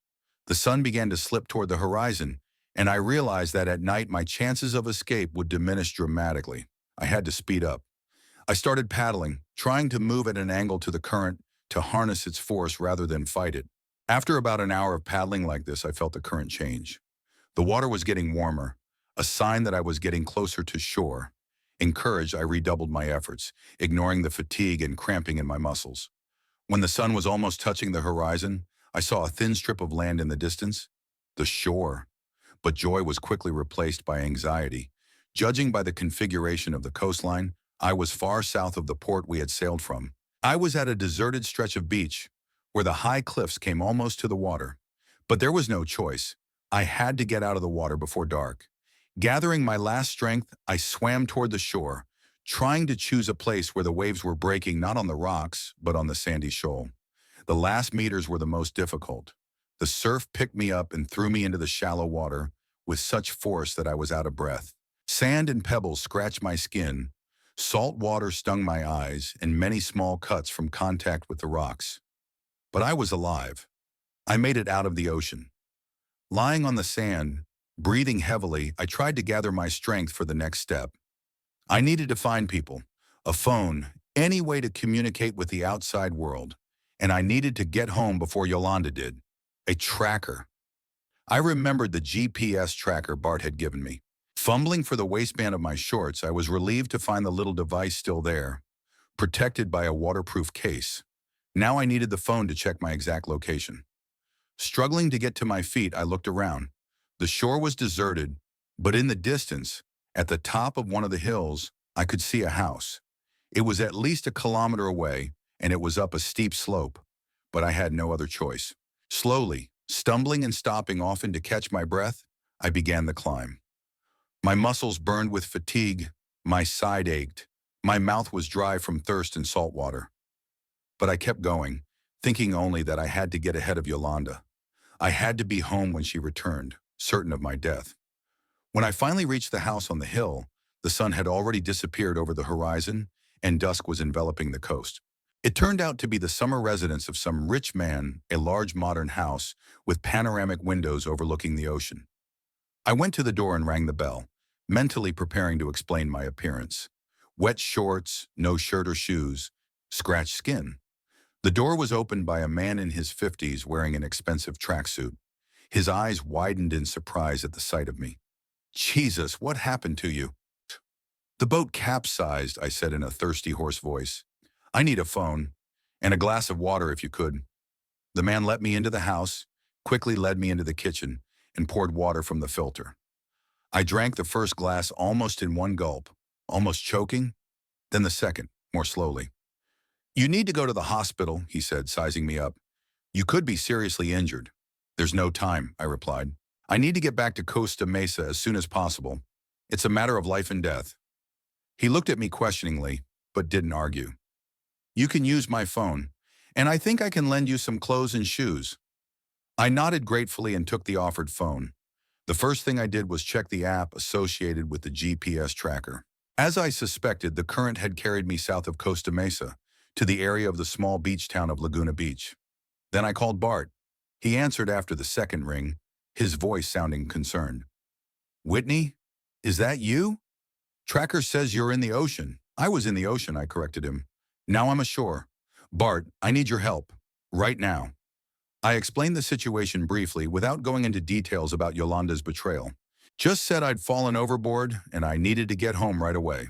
The sun began to slip toward the horizon, and I realized that at night my chances of escape would diminish dramatically. I had to speed up. I started paddling, trying to move at an angle to the current to harness its force rather than fight it. After about an hour of paddling like this, I felt the current change. The water was getting warmer, a sign that I was getting closer to shore. Encouraged, I redoubled my efforts, ignoring the fatigue and cramping in my muscles. When the sun was almost touching the horizon, I saw a thin strip of land in the distance, the shore. But joy was quickly replaced by anxiety. Judging by the configuration of the coastline, I was far south of the port we had sailed from. I was at a deserted stretch of beach, where the high cliffs came almost to the water. But there was no choice. I had to get out of the water before dark. Gathering my last strength, I swam toward the shore, trying to choose a place where the waves were breaking not on the rocks, but on the sandy shoal. The last meters were the most difficult. The surf picked me up and threw me into the shallow water with such force that I was out of breath. Sand and pebbles scratched my skin. Salt water stung my eyes, and many small cuts from contact with the rocks. But I was alive. I made it out of the ocean. Lying on the sand, breathing heavily, I tried to gather my strength for the next step. I needed to find people, a phone, any way to communicate with the outside world. And I needed to get home before Yolanda did. A tracker. I remembered the GPS tracker Bart had given me. Fumbling for the waistband of my shorts, I was relieved to find the little device still there, protected by a waterproof case. Now I needed the phone to check my exact location. Struggling to get to my feet, I looked around. The shore was deserted, but in the distance, at the top of one of the hills, I could see a house. It was at least a kilometer away, and it was up a steep slope, but I had no other choice. Slowly, stumbling and stopping often to catch my breath, I began the climb. My muscles burned with fatigue, my side ached, my mouth was dry from thirst and salt water. But I kept going, thinking only that I had to get ahead of Yolanda. I had to be home when she returned, certain of my death. When I finally reached the house on the hill, the sun had already disappeared over the horizon, and dusk was enveloping the coast. It turned out to be the summer residence of some rich man, a large modern house with panoramic windows overlooking the ocean. I went to the door and rang the bell, mentally preparing to explain my appearance. Wet shorts, no shirt or shoes, scratched skin. The door was opened by a man in his 50s wearing an expensive tracksuit. His eyes widened in surprise at the sight of me. "Jesus, what happened to you?" "The boat capsized," I said in a thirsty, hoarse voice. "I need a phone, and a glass of water if you could." The man let me into the house, quickly led me into the kitchen, and poured water from the filter. I drank the first glass almost in one gulp, almost choking, then the second, more slowly. "You need to go to the hospital," he said, sizing me up. "You could be seriously injured." "There's no time," I replied. "I need to get back to Costa Mesa as soon as possible. It's a matter of life and death." He looked at me questioningly, but didn't argue. "You can use my phone, and I think I can lend you some clothes and shoes." I nodded gratefully and took the offered phone. The first thing I did was check the app associated with the GPS tracker. As I suspected, the current had carried me south of Costa Mesa, to the area of the small beach town of Laguna Beach. Then I called Bart. He answered after the second ring, his voice sounding concerned. "Whitney, is that you? Tracker says you're in the ocean." I was in the ocean, I corrected him. Now I'm ashore. Bart, I need your help. Right now. I explained the situation briefly without going into details about Yolanda's betrayal. Just said I'd fallen overboard and I needed to get home right away.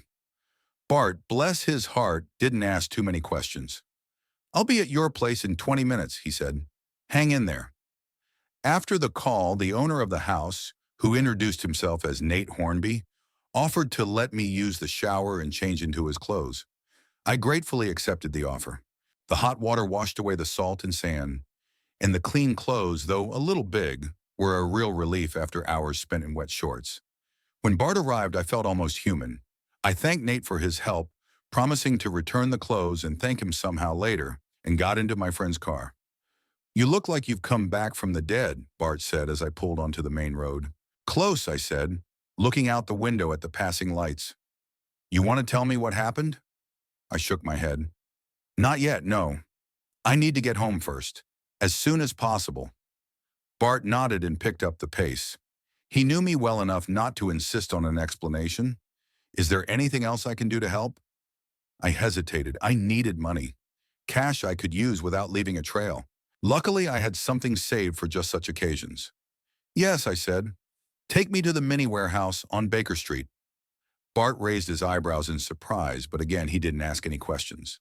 Bart, bless his heart, didn't ask too many questions. I'll be at your place in 20 minutes, he said. Hang in there. After the call, the owner of the house, who introduced himself as Nate Hornby, offered to let me use the shower and change into his clothes. I gratefully accepted the offer. The hot water washed away the salt and sand, and the clean clothes, though a little big, were a real relief after hours spent in wet shorts. When Bart arrived, I felt almost human. I thanked Nate for his help, promising to return the clothes and thank him somehow later, and got into my friend's car. You look like you've come back from the dead, Bart said as I pulled onto the main road. Close, I said, looking out the window at the passing lights. You want to tell me what happened? I shook my head. Not yet, no. I need to get home first. As soon as possible. Bart nodded and picked up the pace. He knew me well enough not to insist on an explanation. Is there anything else I can do to help? I hesitated. I needed money. Cash I could use without leaving a trail. Luckily, I had something saved for just such occasions. Yes, I said. Take me to the mini warehouse on Baker Street. Bart raised his eyebrows in surprise, but again, he didn't ask any questions.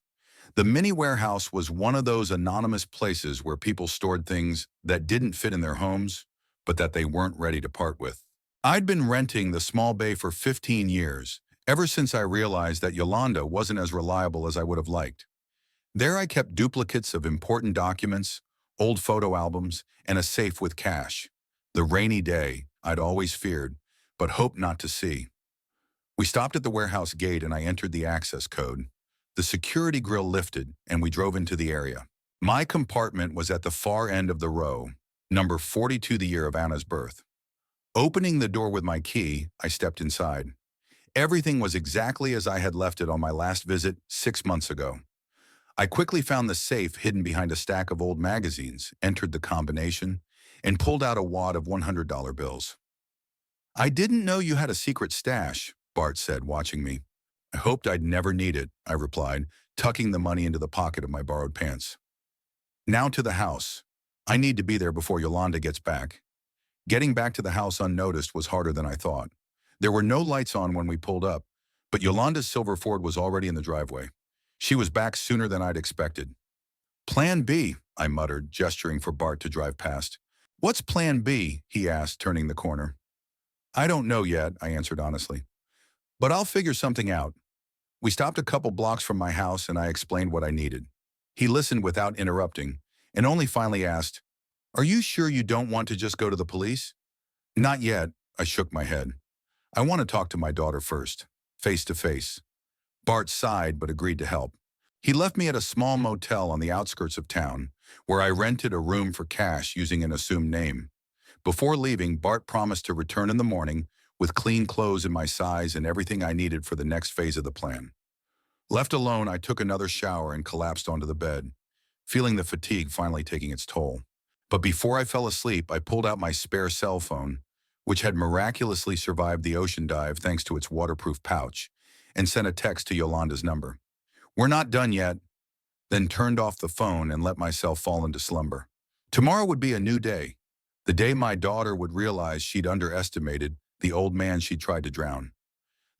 The mini warehouse was one of those anonymous places where people stored things that didn't fit in their homes, but that they weren't ready to part with. I'd been renting the small bay for 15 years, ever since I realized that Yolanda wasn't as reliable as I would have liked. There I kept duplicates of important documents, old photo albums, and a safe with cash. The rainy day I'd always feared, but hoped not to see. We stopped at the warehouse gate and I entered the access code. The security grill lifted and we drove into the area. My compartment was at the far end of the row, number 42, the year of Anna's birth. Opening the door with my key, I stepped inside. Everything was exactly as I had left it on my last visit 6 months ago. I quickly found the safe hidden behind a stack of old magazines, entered the combination, and pulled out a wad of $100 bills. I didn't know you had a secret stash, Bart said, watching me. I hoped I'd never need it, I replied, tucking the money into the pocket of my borrowed pants. Now to the house. I need to be there before Yolanda gets back. Getting back to the house unnoticed was harder than I thought. There were no lights on when we pulled up, but Yolanda's silver Ford was already in the driveway. She was back sooner than I'd expected. Plan B, I muttered, gesturing for Bart to drive past. What's Plan B? He asked, turning the corner. I don't know yet, I answered honestly. But I'll figure something out. We stopped a couple blocks from my house and I explained what I needed. He listened without interrupting and only finally asked, Are you sure you don't want to just go to the police? Not yet, I shook my head. I want to talk to my daughter first, face to face. Bart sighed but agreed to help. He left me at a small motel on the outskirts of town, where I rented a room for cash using an assumed name. Before leaving, Bart promised to return in the morning with clean clothes in my size and everything I needed for the next phase of the plan. Left alone, I took another shower and collapsed onto the bed, feeling the fatigue finally taking its toll. But before I fell asleep, I pulled out my spare cell phone, which had miraculously survived the ocean dive thanks to its waterproof pouch, and sent a text to Yolanda's number. We're not done yet, then turned off the phone and let myself fall into slumber. Tomorrow would be a new day, the day my daughter would realize she'd underestimated the old man she tried to drown.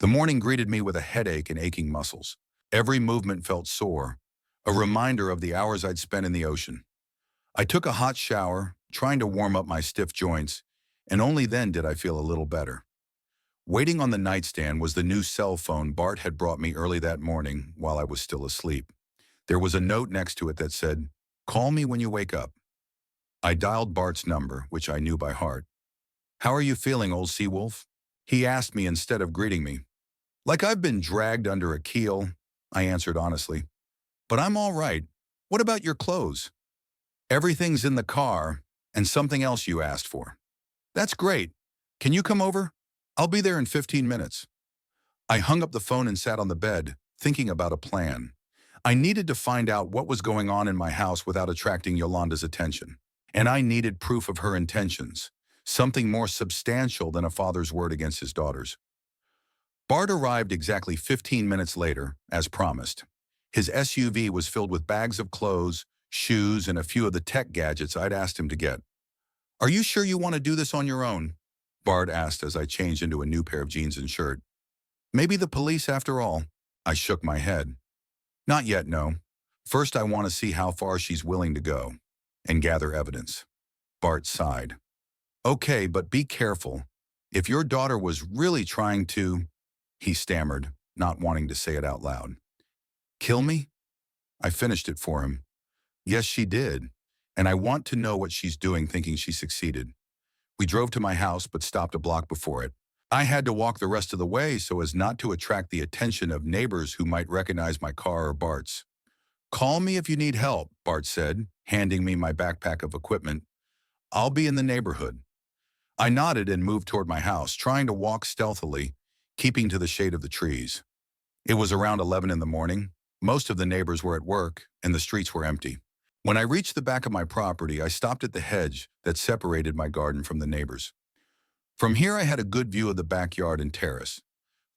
The morning greeted me with a headache and aching muscles. Every movement felt sore, a reminder of the hours I'd spent in the ocean. I took a hot shower, trying to warm up my stiff joints, and only then did I feel a little better. Waiting on the nightstand was the new cell phone Bart had brought me early that morning while I was still asleep. There was a note next to it that said, Call me when you wake up. I dialed Bart's number, which I knew by heart. How are you feeling, old seawolf? He asked me instead of greeting me. Like I've been dragged under a keel, I answered honestly. But I'm all right. What about your clothes? Everything's in the car, and something else you asked for. That's great. Can you come over? I'll be there in 15 minutes. I hung up the phone and sat on the bed, thinking about a plan. I needed to find out what was going on in my house without attracting Yolanda's attention. And I needed proof of her intentions, something more substantial than a father's word against his daughters. Bart arrived exactly 15 minutes later, as promised. His SUV was filled with bags of clothes, shoes, and a few of the tech gadgets I'd asked him to get. "Are you sure you want to do this on your own?" Bart asked as I changed into a new pair of jeans and shirt. "Maybe the police after all." I shook my head. "Not yet, no. First, I want to see how far she's willing to go and gather evidence." Bart sighed. "Okay, but be careful. If your daughter was really trying to," he stammered, not wanting to say it out loud. "Kill me?" I finished it for him. "Yes, she did. And I want to know what she's doing thinking she succeeded." We drove to my house but stopped a block before it. I had to walk the rest of the way so as not to attract the attention of neighbors who might recognize my car or Bart's. "Call me if you need help," Bart said, handing me my backpack of equipment. "I'll be in the neighborhood." I nodded and moved toward my house, trying to walk stealthily, keeping to the shade of the trees. It was around 11 in the morning. Most of the neighbors were at work, and the streets were empty. When I reached the back of my property, I stopped at the hedge that separated my garden from the neighbors. From here, I had a good view of the backyard and terrace.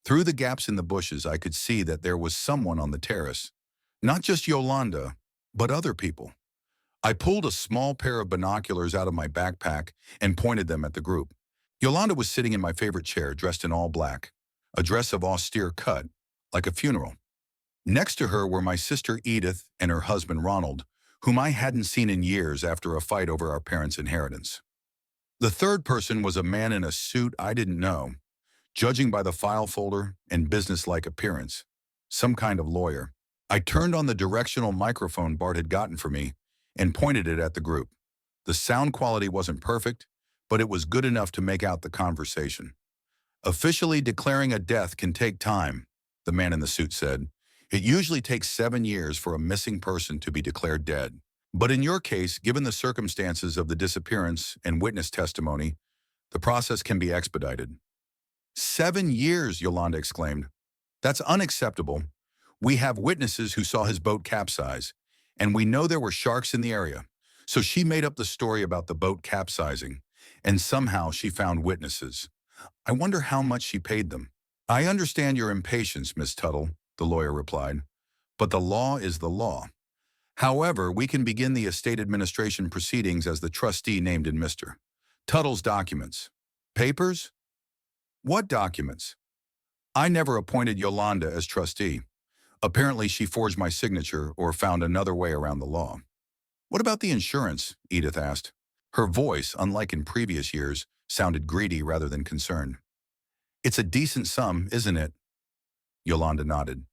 Through the gaps in the bushes, I could see that there was someone on the terrace. Not just Yolanda, but other people. I pulled a small pair of binoculars out of my backpack and pointed them at the group. Yolanda was sitting in my favorite chair, dressed in all black, a dress of austere cut, like a funeral. Next to her were my sister Edith and her husband Ronald, whom I hadn't seen in years after a fight over our parents' inheritance. The third person was a man in a suit I didn't know, judging by the file folder and businesslike appearance, some kind of lawyer. I turned on the directional microphone Bart had gotten for me and pointed it at the group. The sound quality wasn't perfect, but it was good enough to make out the conversation. "Officially declaring a death can take time," the man in the suit said. "It usually takes 7 years for a missing person to be declared dead. But in your case, given the circumstances of the disappearance and witness testimony, the process can be expedited." "7 years," Yolanda exclaimed. "That's unacceptable. We have witnesses who saw his boat capsize, and we know there were sharks in the area." So she made up the story about the boat capsizing, and somehow she found witnesses. "I wonder how much she paid them." "I understand your impatience, Miss Tuttle," the lawyer replied, "but the law is the law. However, we can begin the estate administration proceedings as the trustee named in Mr. Tuttle's documents." "Papers? What documents?" "I never appointed Yolanda as trustee. Apparently she forged my signature or found another way around the law." "What about the insurance?" Edith asked. Her voice, unlike in previous years, sounded greedy rather than concerned. "It's a decent sum, isn't it?" Yolanda nodded.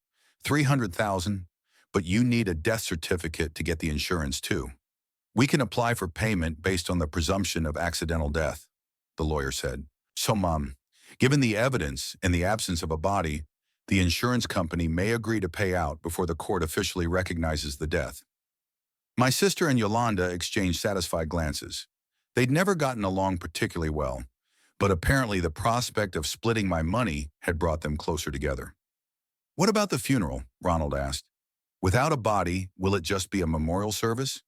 300,000, but you need a death certificate to get the insurance too. "We can apply for payment based on the presumption of accidental death," the lawyer said. "So, Mom, given the evidence and the absence of a body, the insurance company may agree to pay out before the court officially recognizes the death." My sister and Yolanda exchanged satisfied glances. They'd never gotten along particularly well, but apparently the prospect of splitting my money had brought them closer together. "What about the funeral?" Ronald asked. "Without a body, will it just be a memorial service?"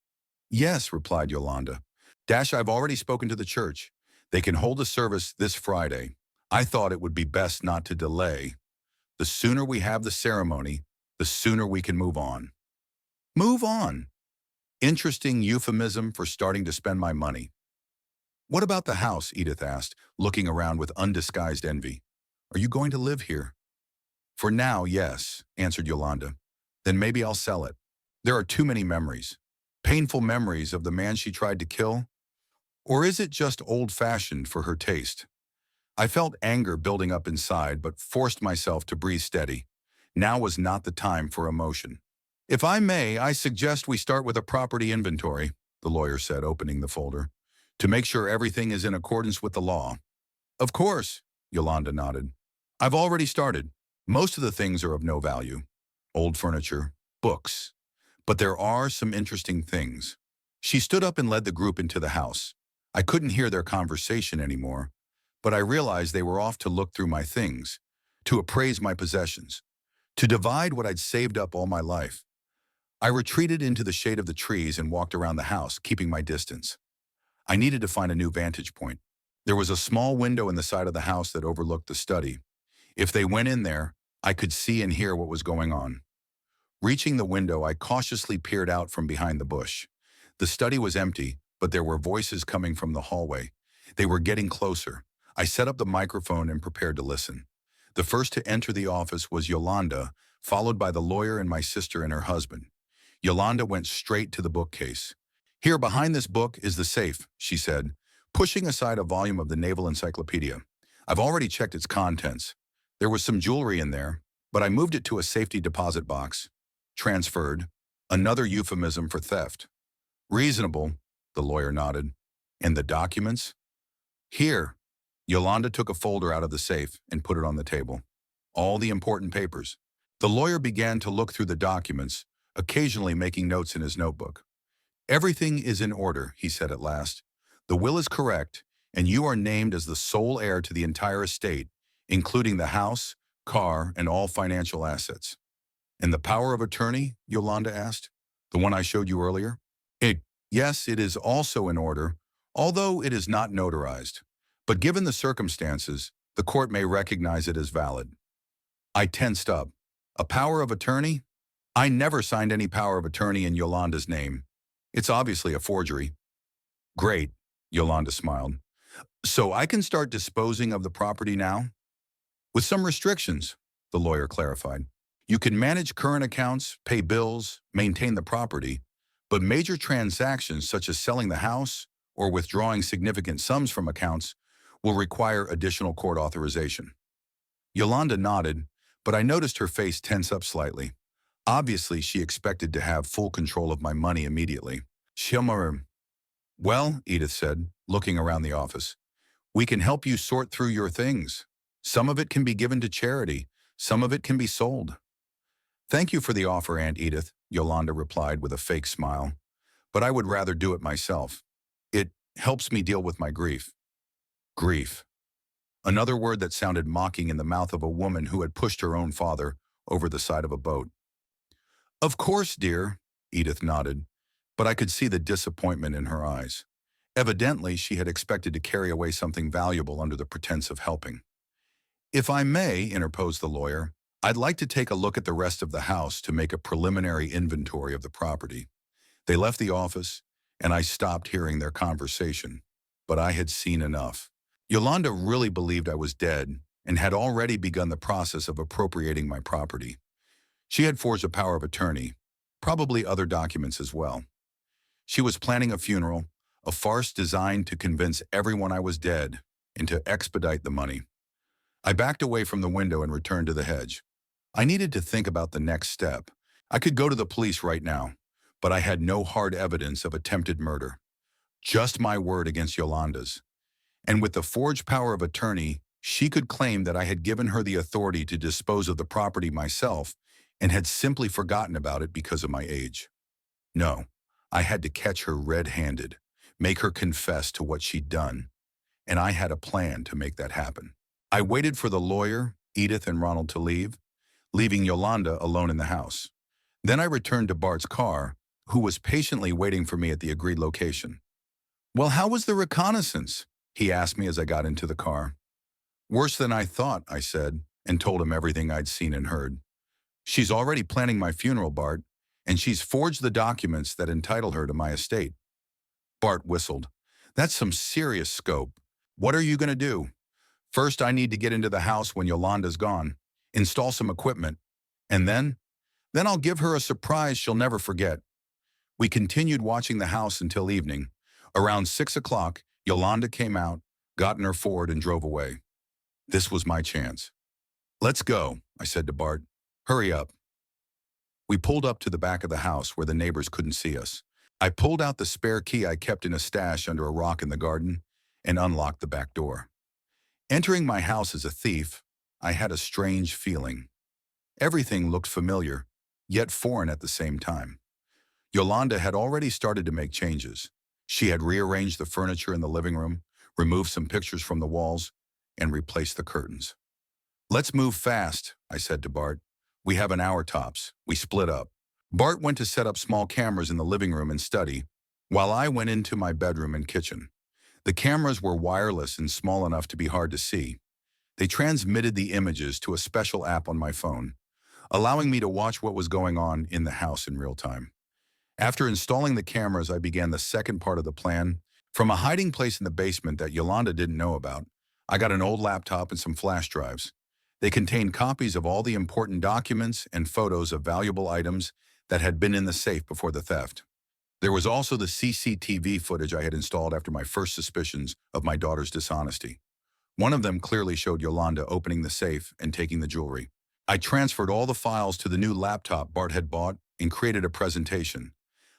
"Yes," replied Yolanda. "I've already spoken to the church. They can hold a service this Friday. I thought it would be best not to delay. The sooner we have the ceremony, the sooner we can move on." "Move on?" Interesting euphemism for starting to spend my money. "What about the house?" Edith asked, looking around with undisguised envy. "Are you going to live here?" "For now, yes," answered Yolanda. "Then maybe I'll sell it. There are too many memories. Painful memories of the man she tried to kill. Or is it just old-fashioned for her taste?" I felt anger building up inside, but forced myself to breathe steady. Now was not the time for emotion. "If I may, I suggest we start with a property inventory," the lawyer said, opening the folder, "to make sure everything is in accordance with the law." "Of course," Yolanda nodded. "I've already started. Most of the things are of no value. Old furniture, books. But there are some interesting things." She stood up and led the group into the house. I couldn't hear their conversation anymore, but I realized they were off to look through my things, to appraise my possessions, to divide what I'd saved up all my life. I retreated into the shade of the trees and walked around the house, keeping my distance. I needed to find a new vantage point. There was a small window in the side of the house that overlooked the study. If they went in there, I could see and hear what was going on. Reaching the window, I cautiously peered out from behind the bush. The study was empty, but there were voices coming from the hallway. They were getting closer. I set up the microphone and prepared to listen. The first to enter the office was Yolanda, followed by the lawyer and my sister and her husband. Yolanda went straight to the bookcase. "Here, behind this book is the safe," she said, pushing aside a volume of the Naval Encyclopedia. "I've already checked its contents. There was some jewelry in there, but I moved it to a safety deposit box. Transferred. Another euphemism for theft." "Reasonable," the lawyer nodded. "And the documents?" "Here." Yolanda took a folder out of the safe and put it on the table. "All the important papers." The lawyer began to look through the documents, occasionally making notes in his notebook. "Everything is in order," he said at last. "The will is correct, and you are named as the sole heir to the entire estate, including the house, car, and all financial assets." "And the power of attorney?" Yolanda asked. "The one I showed you earlier?" Yes, it is also in order, although it is not notarized. But given the circumstances, the court may recognize it as valid." I tensed up. "A power of attorney? I never signed any power of attorney in Yolanda's name. It's obviously a forgery." "Great," Yolanda smiled. "So I can start disposing of the property now?" "With some restrictions," the lawyer clarified. "You can manage current accounts, pay bills, maintain the property, but major transactions such as selling the house or withdrawing significant sums from accounts will require additional court authorization." Yolanda nodded, but I noticed her face tense up slightly. Obviously, she expected to have full control of my money immediately. "Shilmarim." "Well," Edith said, looking around the office, "we can help you sort through your things. Some of it can be given to charity. Some of it can be sold." "Thank you for the offer, Aunt Edith," Yolanda replied with a fake smile. "But I would rather do it myself. It helps me deal with my grief." Grief. Another word that sounded mocking in the mouth of a woman who had pushed her own father over the side of a boat. "Of course, dear," Edith nodded, but I could see the disappointment in her eyes. Evidently, she had expected to carry away something valuable under the pretense of helping. "If I may," interposed the lawyer, "I'd like to take a look at the rest of the house to make a preliminary inventory of the property." They left the office, and I stopped hearing their conversation. But I had seen enough. Yolanda really believed I was dead and had already begun the process of appropriating my property. She had forged a power of attorney, probably other documents as well. She was planning a funeral, a farce designed to convince everyone I was dead and to expedite the money. I backed away from the window and returned to the hedge. I needed to think about the next step. I could go to the police right now, but I had no hard evidence of attempted murder. Just my word against Yolanda's. And with the forged power of attorney, she could claim that I had given her the authority to dispose of the property myself and had simply forgotten about it because of my age. No, I had to catch her red-handed, make her confess to what she'd done, and I had a plan to make that happen. I waited for the lawyer, Edith, and Ronald to leave, leaving Yolanda alone in the house. Then I returned to Bart's car, who was patiently waiting for me at the agreed location. "Well, how was the reconnaissance?" he asked me as I got into the car. "Worse than I thought," I said, and told him everything I'd seen and heard. "She's already planning my funeral, Bart, and she's forged the documents that entitle her to my estate." Bart whistled. "That's some serious scope. What are you going to do?" "First, I need to get into the house when Yolanda's gone, install some equipment, and then I'll give her a surprise she'll never forget." We continued watching the house until evening. Around 6 o'clock, Yolanda came out, got in her Ford, and drove away. This was my chance. "Let's go," I said to Bart. "Hurry up." We pulled up to the back of the house where the neighbors couldn't see us. I pulled out the spare key I kept in a stash under a rock in the garden and unlocked the back door. Entering my house as a thief, I had a strange feeling. Everything looked familiar, yet foreign at the same time. Yolanda had already started to make changes. She had rearranged the furniture in the living room, removed some pictures from the walls, and replaced the curtains. "Let's move fast," I said to Bart. "We have an hour tops." We split up. Bart went to set up small cameras in the living room and study, while I went into my bedroom and kitchen. The cameras were wireless and small enough to be hard to see. They transmitted the images to a special app on my phone, allowing me to watch what was going on in the house in real time. After installing the cameras, I began the second part of the plan. From a hiding place in the basement that Yolanda didn't know about, I got an old laptop and some flash drives. They contained copies of all the important documents and photos of valuable items that had been in the safe before the theft. There was also the CCTV footage I had installed after my first suspicions of my daughter's dishonesty. One of them clearly showed Yolanda opening the safe and taking the jewelry. I transferred all the files to the new laptop Bart had bought and created a presentation,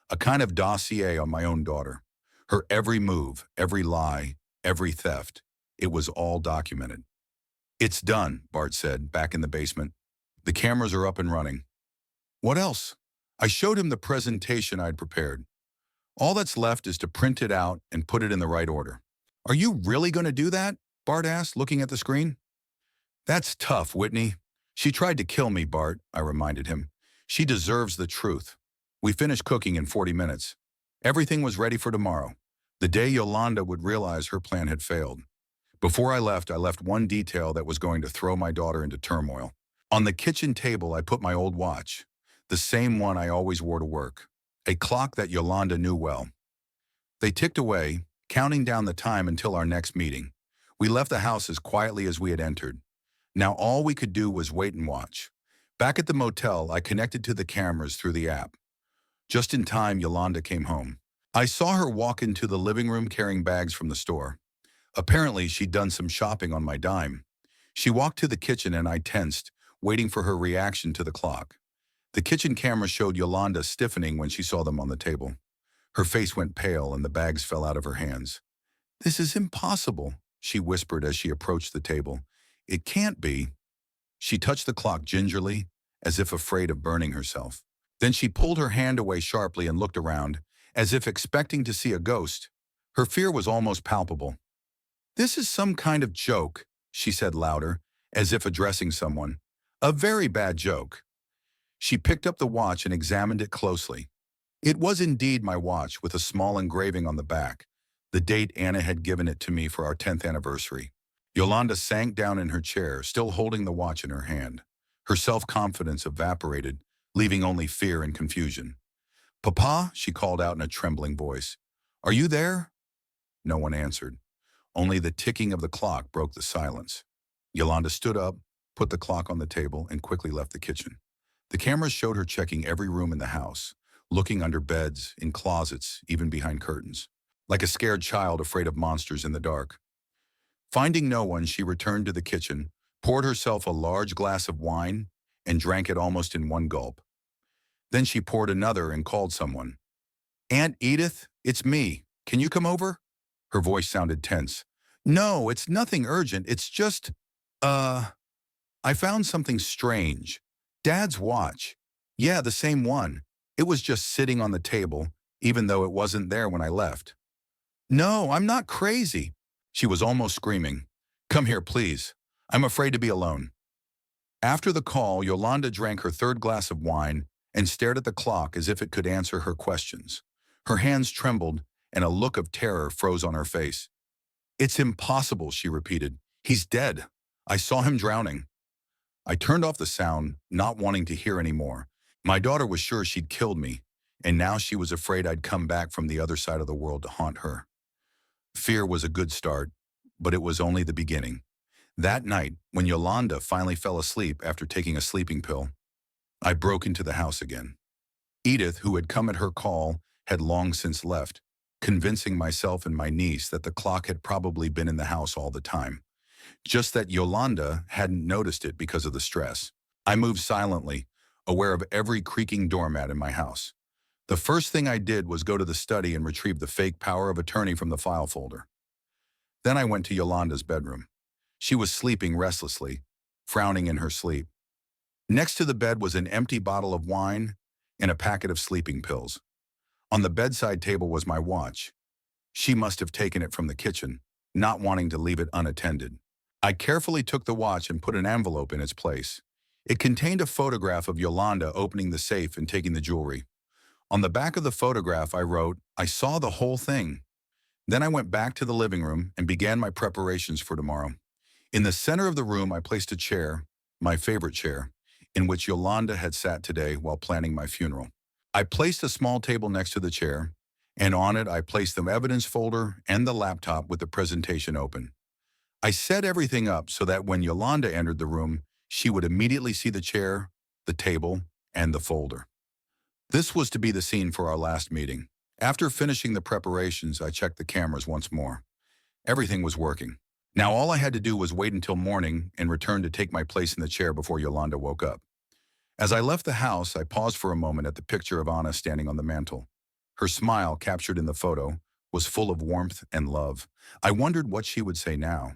a kind of dossier on my own daughter. Her every move, every lie, every theft. It was all documented. "It's done," Bart said, back in the basement. "The cameras are up and running." "What else?" I showed him the presentation I'd prepared. "All that's left is to print it out and put it in the right order." "Are you really going to do that?" Bart asked, looking at the screen. "That's tough, Whitney. She tried to kill me, Bart," I reminded him. "She deserves the truth." We finished cooking in 40 minutes. Everything was ready for tomorrow, the day Yolanda would realize her plan had failed. Before I left one detail that was going to throw my daughter into turmoil. On the kitchen table, I put my old watch, the same one I always wore to work, a clock that Yolanda knew well. They ticked away, counting down the time until our next meeting. We left the house as quietly as we had entered. Now all we could do was wait and watch. Back at the motel, I connected to the cameras through the app. Just in time, Yolanda came home. I saw her walk into the living room carrying bags from the store. Apparently, she'd done some shopping on my dime. She walked to the kitchen and I tensed, waiting for her reaction to the clock. The kitchen camera showed Yolanda stiffening when she saw them on the table. Her face went pale and the bags fell out of her hands. "This is impossible," she whispered as she approached the table. "It can't be." She touched the clock gingerly, as if afraid of burning herself. Then she pulled her hand away sharply and looked around, as if expecting to see a ghost. Her fear was almost palpable. "This is some kind of joke," she said louder, as if addressing someone. "A very bad joke." She picked up the watch and examined it closely. It was indeed my watch, with a small engraving on the back, the date Anna had given it to me for our 10th anniversary. Yolanda sank down in her chair, still holding the watch in her hand. Her self-confidence evaporated, leaving only fear and confusion. "Papa," she called out in a trembling voice. "Are you there?" No one answered. Only the ticking of the clock broke the silence. Yolanda stood up, put the clock on the table, and quickly left the kitchen. The cameras showed her checking every room in the house, looking under beds, in closets, even behind curtains, like a scared child afraid of monsters in the dark. Finding no one, she returned to the kitchen, poured herself a large glass of wine, and drank it almost in one gulp. Then she poured another and called someone. "Aunt Edith, it's me. Can you come over?" Her voice sounded tense. "No, it's nothing urgent. It's just, I found something strange. Dad's watch. Yeah, the same one. It was just sitting on the table, even though it wasn't there when I left." "No, I'm not crazy." She was almost screaming. "Come here, please. I'm afraid to be alone." After the call, Yolanda drank her third glass of wine and stared at the clock as if it could answer her questions. Her hands trembled, and a look of terror froze on her face. "It's impossible," she repeated. "He's dead. I saw him drowning." I turned off the sound, not wanting to hear any more. My daughter was sure she'd killed me, and now she was afraid I'd come back from the other side of the world to haunt her. Fear was a good start, but it was only the beginning. That night, when Yolanda finally fell asleep after taking a sleeping pill, I broke into the house again. Edith, who had come at her call, had long since left, convincing myself and my niece that the clock had probably been in the house all the time, just that Yolanda hadn't noticed it because of the stress. I moved silently, aware of every creaking doormat in my house. The first thing I did was go to the study and retrieve the fake power of attorney from the file folder. Then I went to Yolanda's bedroom. She was sleeping restlessly, frowning in her sleep. Next to the bed was an empty bottle of wine and a packet of sleeping pills. On the bedside table was my watch. She must have taken it from the kitchen, not wanting to leave it unattended. I carefully took the watch and put an envelope in its place. It contained a photograph of Yolanda opening the safe and taking the jewelry. On the back of the photograph, I wrote, "I saw the whole thing." Then I went back to the living room and began my preparations for tomorrow. In the center of the room, I placed a chair, my favorite chair, in which Yolanda had sat today while planning my funeral. I placed a small table next to the chair, and on it I placed the evidence folder and the laptop with the presentation open. I set everything up so that when Yolanda entered the room, she would immediately see the chair, the table, and the folder. This was to be the scene for our last meeting. After finishing the preparations, I checked the cameras once more. Everything was working. Now all I had to do was wait until morning and return to take my place in the chair before Yolanda woke up. As I left the house, I paused for a moment at the picture of Anna standing on the mantel. Her smile, captured in the photo, was full of warmth and love. I wondered what she would say now.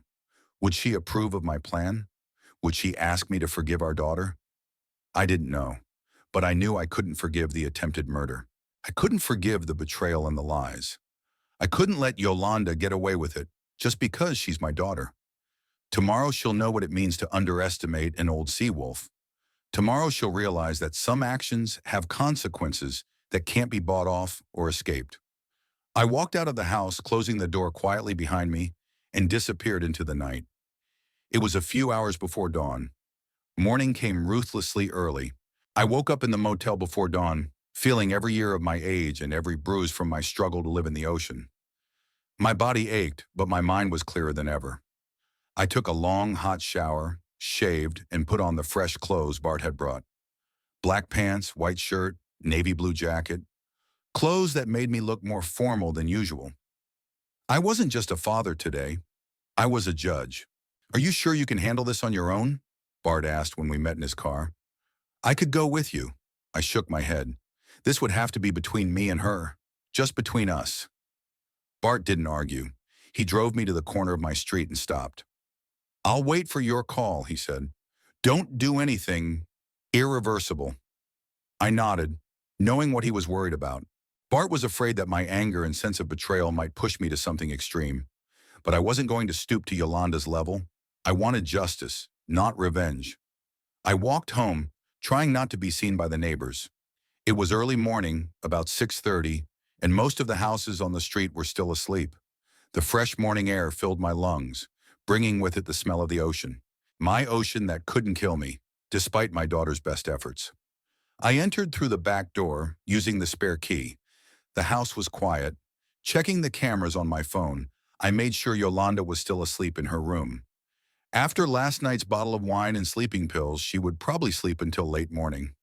Would she approve of my plan? Would she ask me to forgive our daughter? I didn't know, but I knew I couldn't forgive the attempted murder. I couldn't forgive the betrayal and the lies. I couldn't let Yolanda get away with it just because she's my daughter. Tomorrow she'll know what it means to underestimate an old sea wolf. Tomorrow she'll realize that some actions have consequences that can't be bought off or escaped. I walked out of the house, closing the door quietly behind me, and disappeared into the night. It was a few hours before dawn. Morning came ruthlessly early. I woke up in the motel before dawn, feeling every year of my age and every bruise from my struggle to live in the ocean. My body ached, but my mind was clearer than ever. I took a long, hot shower, shaved, and put on the fresh clothes Bart had brought. Black pants, white shirt, navy blue jacket. Clothes that made me look more formal than usual. I wasn't just a father today. I was a judge. "Are you sure you can handle this on your own?" Bart asked when we met in his car. "I could go with you." I shook my head. "This would have to be between me and her. Just between us." Bart didn't argue. He drove me to the corner of my street and stopped. "I'll wait for your call," he said. "Don't do anything irreversible." I nodded, knowing what he was worried about. Bart was afraid that my anger and sense of betrayal might push me to something extreme. But I wasn't going to stoop to Yolanda's level. I wanted justice, not revenge. I walked home, trying not to be seen by the neighbors. It was early morning, about 6:30, and most of the houses on the street were still asleep. The fresh morning air filled my lungs, bringing with it the smell of the ocean. My ocean that couldn't kill me, despite my daughter's best efforts. I entered through the back door, using the spare key. The house was quiet. Checking the cameras on my phone, I made sure Yolanda was still asleep in her room. After last night's bottle of wine and sleeping pills, she would probably sleep until late morning.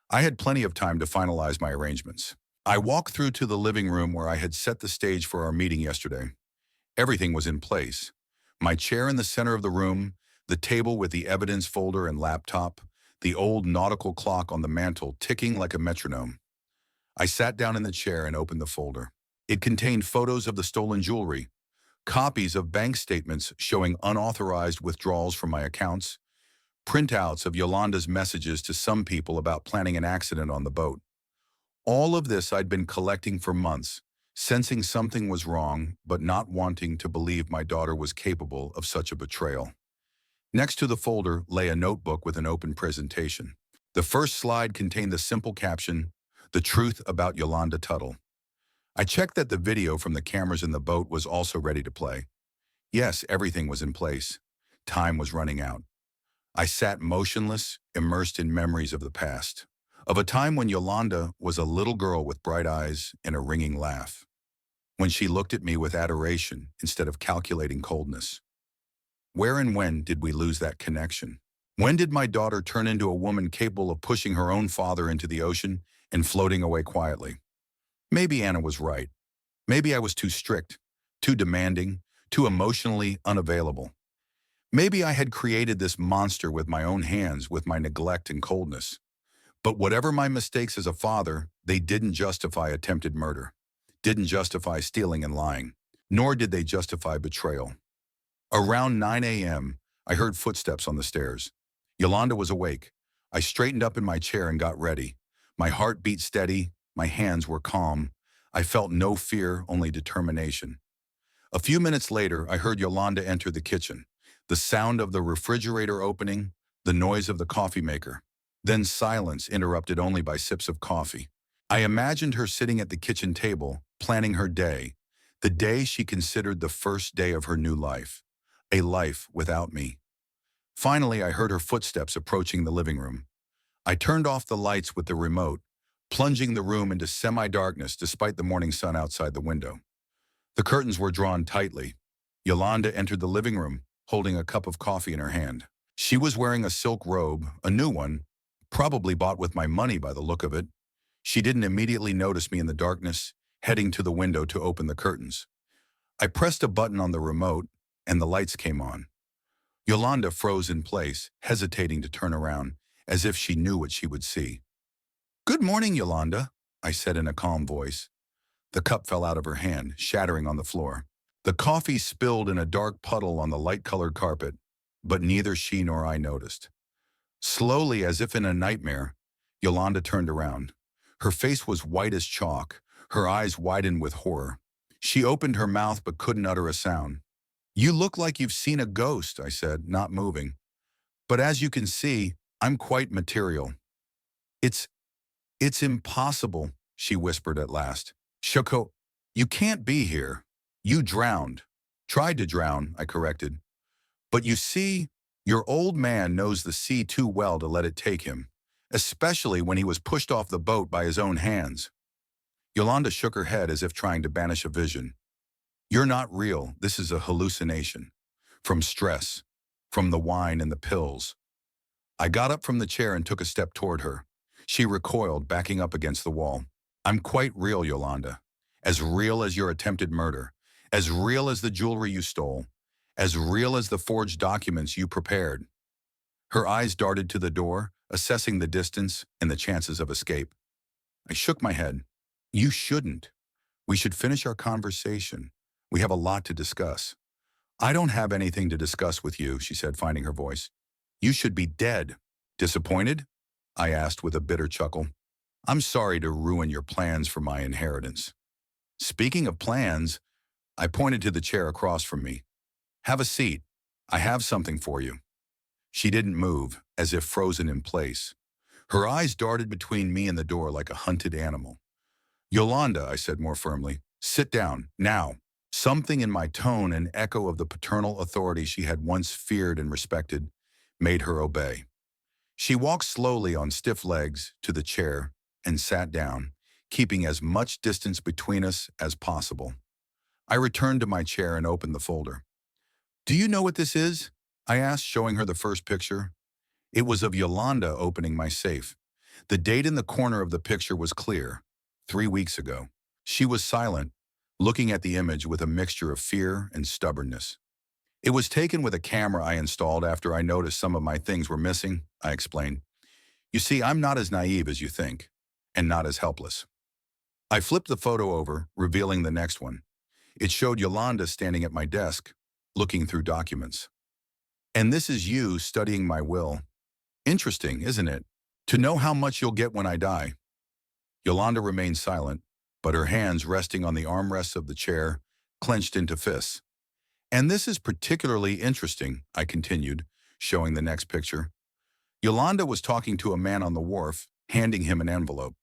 I had plenty of time to finalize my arrangements. I walked through to the living room where I had set the stage for our meeting yesterday. Everything was in place. My chair in the center of the room, the table with the evidence folder and laptop, the old nautical clock on the mantel ticking like a metronome. I sat down in the chair and opened the folder. It contained photos of the stolen jewelry, copies of bank statements showing unauthorized withdrawals from my accounts, printouts of Yolanda's messages to some people about planning an accident on the boat. All of this I'd been collecting for months, sensing something was wrong, but not wanting to believe my daughter was capable of such a betrayal. Next to the folder lay a notebook with an open presentation. The first slide contained the simple caption, "The Truth About Yolanda Tuttle." I checked that the video from the cameras in the boat was also ready to play. Yes, everything was in place. Time was running out. I sat motionless, immersed in memories of the past, of a time when Yolanda was a little girl with bright eyes and a ringing laugh, when she looked at me with adoration instead of calculating coldness. Where and when did we lose that connection? When did my daughter turn into a woman capable of pushing her own father into the ocean and floating away quietly? Maybe Anna was right. Maybe I was too strict, too demanding, too emotionally unavailable. Maybe I had created this monster with my own hands, with my neglect and coldness. But whatever my mistakes as a father, they didn't justify attempted murder, didn't justify stealing and lying, nor did they justify betrayal. Around 9 a.m., I heard footsteps on the stairs. Yolanda was awake. I straightened up in my chair and got ready. My heart beat steady, my hands were calm. I felt no fear, only determination. A few minutes later, I heard Yolanda enter the kitchen. The sound of the refrigerator opening, the noise of the coffee maker. Then silence interrupted only by sips of coffee. I imagined her sitting at the kitchen table, planning her day, the day she considered the first day of her new life. a life without me. Finally, I heard her footsteps approaching the living room. I turned off the lights with the remote, plunging the room into semi-darkness despite the morning sun outside the window. The curtains were drawn tightly. Yolanda entered the living room, holding a cup of coffee in her hand. She was wearing a silk robe, a new one, probably bought with my money by the look of it. She didn't immediately notice me in the darkness, heading to the window to open the curtains. I pressed a button on the remote, and the lights came on. Yolanda froze in place, hesitating to turn around, as if she knew what she would see. "Good morning, Yolanda," I said in a calm voice. The cup fell out of her hand, shattering on the floor. The coffee spilled in a dark puddle on the light-colored carpet, but neither she nor I noticed. Slowly, as if in a nightmare, Yolanda turned around. Her face was white as chalk, her eyes widened with horror. She opened her mouth but couldn't utter a sound. "You look like you've seen a ghost," I said, not moving. "But as you can see, I'm quite material." It's It's impossible," she whispered at last. "Shoko, you can't be here. You drowned." "Tried to drown," I corrected. "But you see, your old man knows the sea too well to let it take him, especially when he was pushed off the boat by his own hands." Yolanda shook her head as if trying to banish a vision. "You're not real. This is a hallucination. From stress. From the wine and the pills." I got up from the chair and took a step toward her. She recoiled, backing up against the wall. "I'm quite real, Yolanda. As real as your attempted murder. As real as the jewelry you stole. As real as the forged documents you prepared." Her eyes darted to the door, assessing the distance and the chances of escape. I shook my head. "You shouldn't. We should finish our conversation. We have a lot to discuss." "I don't have anything to discuss with you," she said, finding her voice. "You should be dead." "Disappointed?" I asked with a bitter chuckle. "I'm sorry to ruin your plans for my inheritance." "Speaking of plans," I pointed to the chair across from me. "Have a seat. I have something for you." She didn't move, as if frozen in place. Her eyes darted between me and the door like a hunted animal. "Yolanda," I said more firmly, "sit down, now." Something in my tone, an echo of the paternal authority she had once feared and respected, made her obey. She walked slowly on stiff legs to the chair and sat down, keeping as much distance between us as possible. I returned to my chair and opened the folder. "Do you know what this is?" I asked, showing her the first picture. It was of Yolanda opening my safe. The date in the corner of the picture was clear, 3 weeks ago. She was silent, looking at the image with a mixture of fear and stubbornness. "It was taken with a camera I installed after I noticed some of my things were missing," I explained. "You see, I'm not as naive as you think, and not as helpless." I flipped the photo over, revealing the next one. It showed Yolanda standing at my desk, looking through documents. "And this is you studying my will. Interesting, isn't it? To know how much you'll get when I die." Yolanda remained silent, but her hands resting on the armrests of the chair clenched into fists. "And this is particularly interesting," I continued, showing the next picture. Yolanda was talking to a man on the wharf, handing him an envelope.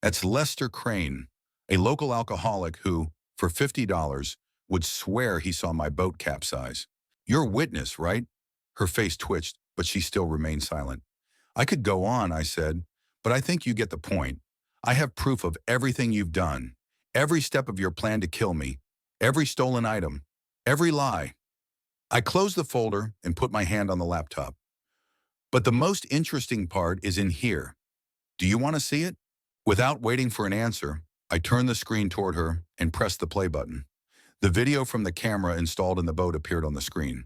"That's Lester Crane, a local alcoholic who, for $50, would swear he saw my boat capsize. You're a witness, right?" Her face twitched, but she still remained silent. "I could go on," I said, "but I think you get the point. I have proof of everything you've done, every step of your plan to kill me, every stolen item, every lie." I closed the folder and put my hand on the laptop. "But the most interesting part is in here. Do you want to see it?" Without waiting for an answer, I turned the screen toward her and pressed the play button. The video from the camera installed in the boat appeared on the screen.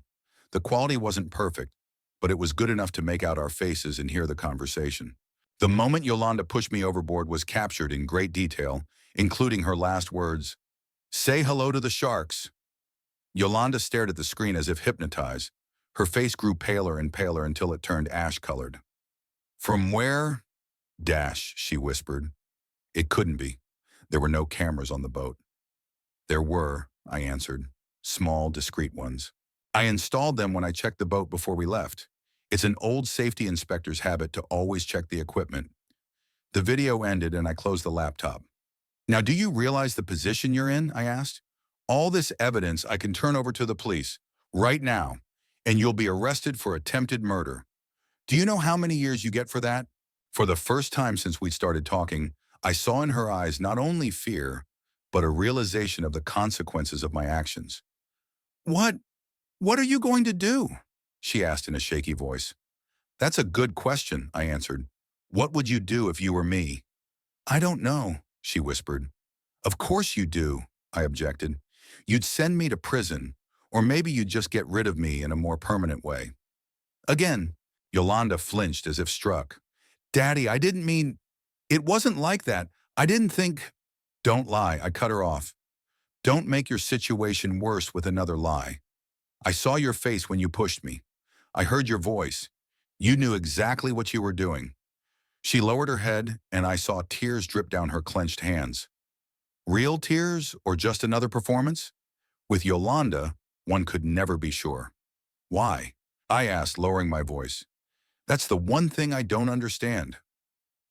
The quality wasn't perfect, but it was good enough to make out our faces and hear the conversation. The moment Yolanda pushed me overboard was captured in great detail, including her last words, "Say hello to the sharks." Yolanda stared at the screen as if hypnotized. Her face grew paler and paler until it turned ash-colored. "From where? Dash," she whispered. "It couldn't be. There were no cameras on the boat." "There were," I answered. "Small, discreet ones. I installed them when I checked the boat before we left. It's an old safety inspector's habit to always check the equipment." The video ended and I closed the laptop. "Now, do you realize the position you're in?" I asked. "All this evidence I can turn over to the police. right now, and you'll be arrested for attempted murder. Do you know how many years you get for that? For the first time since we started talking, I saw in her eyes not only fear, but a realization of the consequences of my actions. What? What are you going to do? She asked in a shaky voice. That's a good question, I answered. What would you do if you were me? I don't know, she whispered. Of course you do, I objected. You'd send me to prison, or maybe you'd just get rid of me in a more permanent way. Again, Yolanda flinched as if struck. Daddy, I didn't mean... It wasn't like that. I didn't think... Don't lie, I cut her off. Don't make your situation worse with another lie. I saw your face when you pushed me. I heard your voice. You knew exactly what you were doing. She lowered her head, and I saw tears drip down her clenched hands. Real tears, or just another performance? With Yolanda, one could never be sure. Why? I asked, lowering my voice. That's the one thing I don't understand.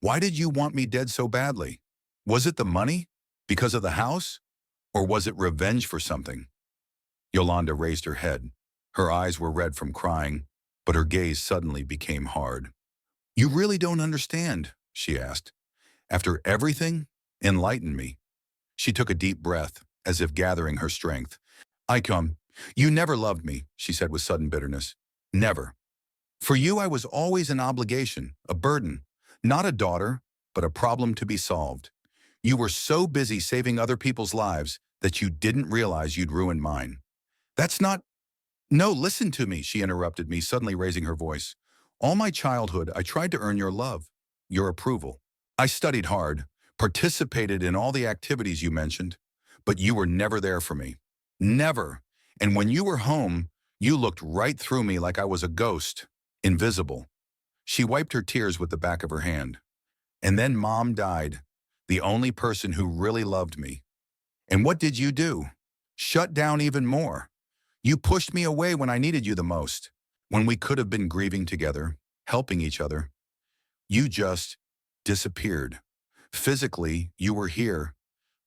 Why did you want me dead so badly? Was it the money? Because of the house? Or was it revenge for something? Yolanda raised her head. Her eyes were red from crying, but her gaze suddenly became hard. You really don't understand, she asked. After everything, enlighten me. She took a deep breath, as if gathering her strength. You never loved me, she said with sudden bitterness. Never. For you, I was always an obligation, a burden, not a daughter, but a problem to be solved. You were so busy saving other people's lives that you didn't realize you'd ruined mine. That's not... No, listen to me, she interrupted me, suddenly raising her voice. All my childhood, I tried to earn your love, your approval. I studied hard, participated in all the activities you mentioned, but you were never there for me. Never. And when you were home, you looked right through me like I was a ghost, invisible. She wiped her tears with the back of her hand. And then Mom died, the only person who really loved me. And what did you do? Shut down even more. You pushed me away when I needed you the most, when we could have been grieving together, helping each other. You just disappeared. Physically, you were here,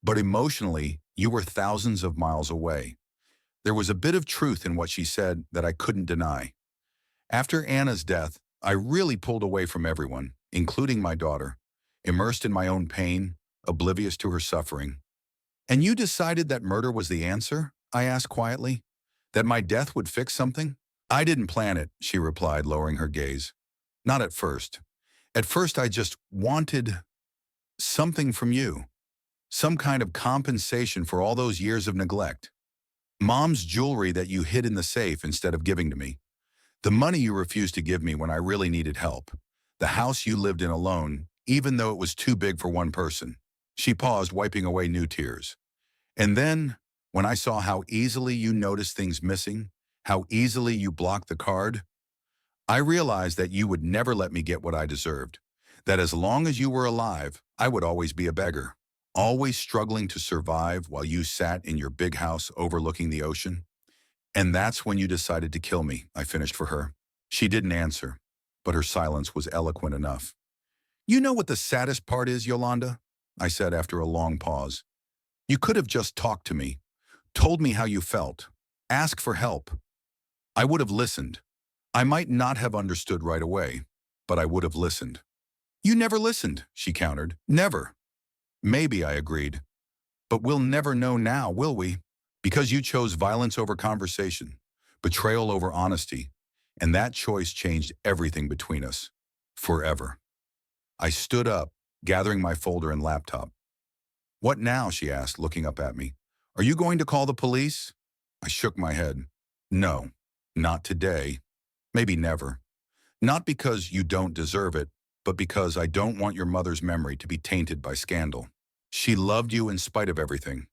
but emotionally, you were thousands of miles away. There was a bit of truth in what she said that I couldn't deny. After Anna's death, I really pulled away from everyone, including my daughter, immersed in my own pain, oblivious to her suffering. And you decided that murder was the answer? I asked quietly. That my death would fix something? I didn't plan it, she replied, lowering her gaze. Not at first. At first, I just wanted something from you. Some kind of compensation for all those years of neglect. Mom's jewelry that you hid in the safe instead of giving to me. The money you refused to give me when I really needed help. The house you lived in alone, even though it was too big for one person. She paused, wiping away new tears. And then, when I saw how easily you noticed things missing, how easily you blocked the card, I realized that you would never let me get what I deserved. That as long as you were alive, I would always be a beggar, always struggling to survive while you sat in your big house overlooking the ocean. And that's when you decided to kill me, I finished for her. She didn't answer, but her silence was eloquent enough. You know what the saddest part is, Yolanda? I said after a long pause. You could have just talked to me, told me how you felt, asked for help. I would have listened. I might not have understood right away, but I would have listened. You never listened, she countered. Never. Maybe, I agreed. But we'll never know now, will we? Because you chose violence over conversation, betrayal over honesty, and that choice changed everything between us. Forever. I stood up, gathering my folder and laptop. What now? She asked, looking up at me. Are you going to call the police? I shook my head. No, not today. Maybe never. Not because you don't deserve it, but because I don't want your mother's memory to be tainted by scandal. She loved you in spite of everything.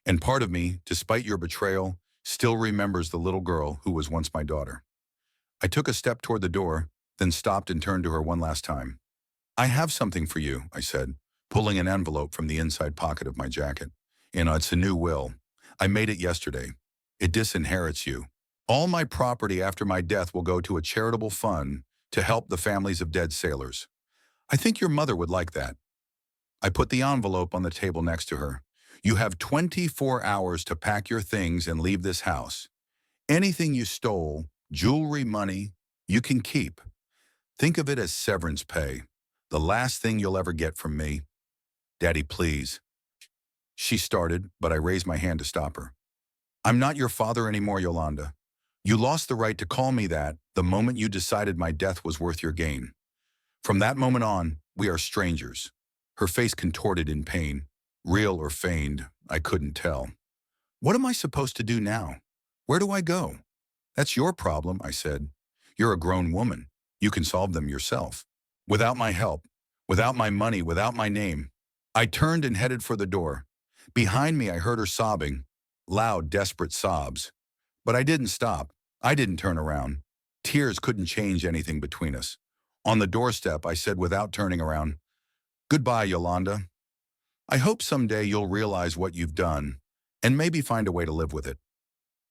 And part of me, despite your betrayal, still remembers the little girl who was once my daughter. I took a step toward the door, then stopped and turned to her one last time. I have something for you, I said, pulling an envelope from the inside pocket of my jacket. It's a new will. I made it yesterday. It disinherits you. All my property after my death will go to a charitable fund to help the families of dead sailors. I think your mother would like that. I put the envelope on the table next to her. You have 24 hours to pack your things and leave this house. Anything you stole, jewelry, money, you can keep. Think of it as severance pay. The last thing you'll ever get from me. Daddy, please. She started, but I raised my hand to stop her. I'm not your father anymore, Yolanda. You lost the right to call me that the moment you decided my death was worth your gain. From that moment on, we are strangers. Her face contorted in pain. Real or feigned, I couldn't tell. What am I supposed to do now? Where do I go? That's your problem, I said. You're a grown woman. You can solve them yourself. Without my help, without my money, without my name. I turned and headed for the door. Behind me, I heard her sobbing, loud, desperate sobs. But I didn't stop. I didn't turn around. Tears couldn't change anything between us. On the doorstep, I said without turning around, "Goodbye, Yolanda. I hope someday you'll realize what you've done and maybe find a way to live with it."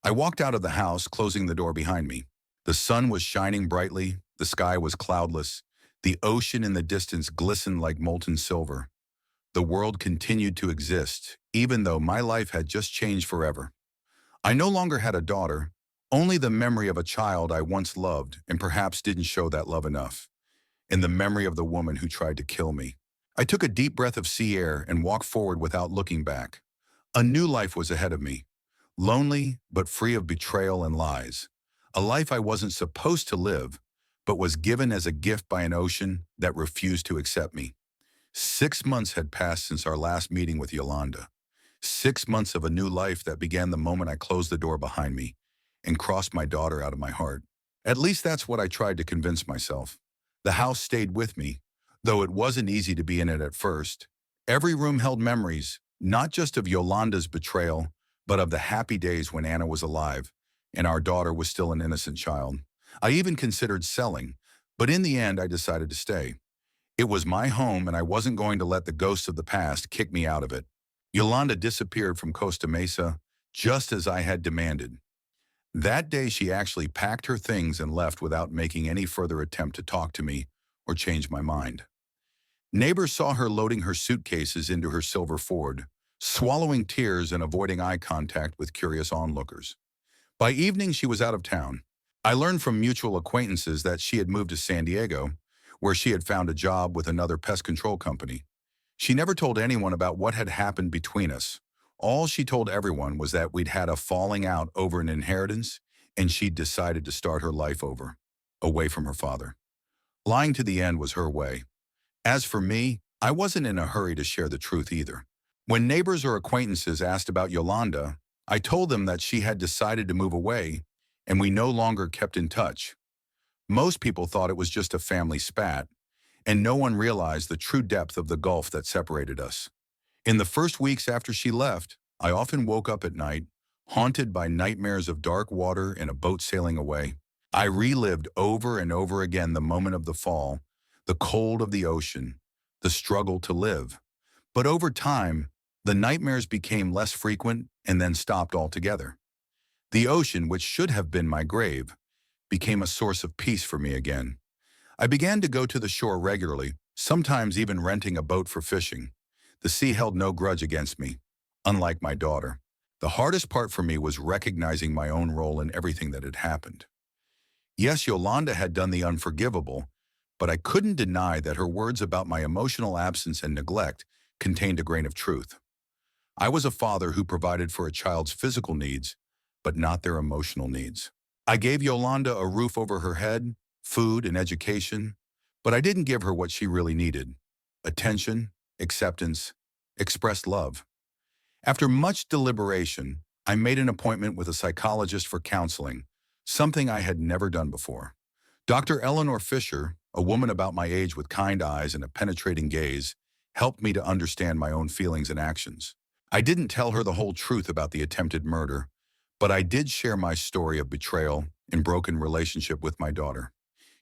I walked out of the house, closing the door behind me. The sun was shining brightly, the sky was cloudless, the ocean in the distance glistened like molten silver. The world continued to exist, even though my life had just changed forever. I no longer had a daughter, only the memory of a child I once loved and perhaps didn't show that love enough, in the memory of the woman who tried to kill me. I took a deep breath of sea air and walked forward without looking back. A new life was ahead of me, lonely but free of betrayal and lies. A life I wasn't supposed to live, but was given as a gift by an ocean that refused to accept me. 6 months had passed since our last meeting with Yolanda. 6 months of a new life that began the moment I closed the door behind me and crossed my daughter out of my heart. At least that's what I tried to convince myself. The house stayed with me, though it wasn't easy to be in it at first. Every room held memories, not just of Yolanda's betrayal, but of the happy days when Anna was alive and our daughter was still an innocent child. I even considered selling, but in the end I decided to stay. It was my home and I wasn't going to let the ghosts of the past kick me out of it. Yolanda disappeared from Costa Mesa just as I had demanded. That day she actually packed her things and left without making any further attempt to talk to me or change my mind. Neighbors saw her loading her suitcases into her silver Ford, swallowing tears and avoiding eye contact with curious onlookers. By evening, she was out of town. I learned from mutual acquaintances that she had moved to San Diego, where she had found a job with another pest control company. She never told anyone about what had happened between us. All she told everyone was that we'd had a falling out over an inheritance, and she'd decided to start her life over, away from her father. Lying to the end was her way. As for me, I wasn't in a hurry to share the truth either. When neighbors or acquaintances asked about Yolanda, I told them that she had decided to move away, and we no longer kept in touch. Most people thought it was just a family spat, and no one realized the true depth of the gulf that separated us. In the first weeks after she left, I often woke up at night, haunted by nightmares of dark water and a boat sailing away. I relived over and over again the moment of the fall, the cold of the ocean, the struggle to live. But over time, the nightmares became less frequent and then stopped altogether. The ocean, which should have been my grave, became a source of peace for me again. I began to go to the shore regularly, sometimes even renting a boat for fishing. The sea held no grudge against me, unlike my daughter. The hardest part for me was recognizing my own role in everything that had happened. Yes, Yolanda had done the unforgivable, but I couldn't deny that her words about my emotional absence and neglect contained a grain of truth. I was a father who provided for a child's physical needs, but not their emotional needs. I gave Yolanda a roof over her head, food, and education, but I didn't give her what she really needed: attention, acceptance, expressed love. After much deliberation, I made an appointment with a psychologist for counseling, something I had never done before. Dr. Eleanor Fisher, a woman about my age with kind eyes and a penetrating gaze, helped me to understand my own feelings and actions. I didn't tell her the whole truth about the attempted murder, but I did share my story of betrayal and broken relationship with my daughter.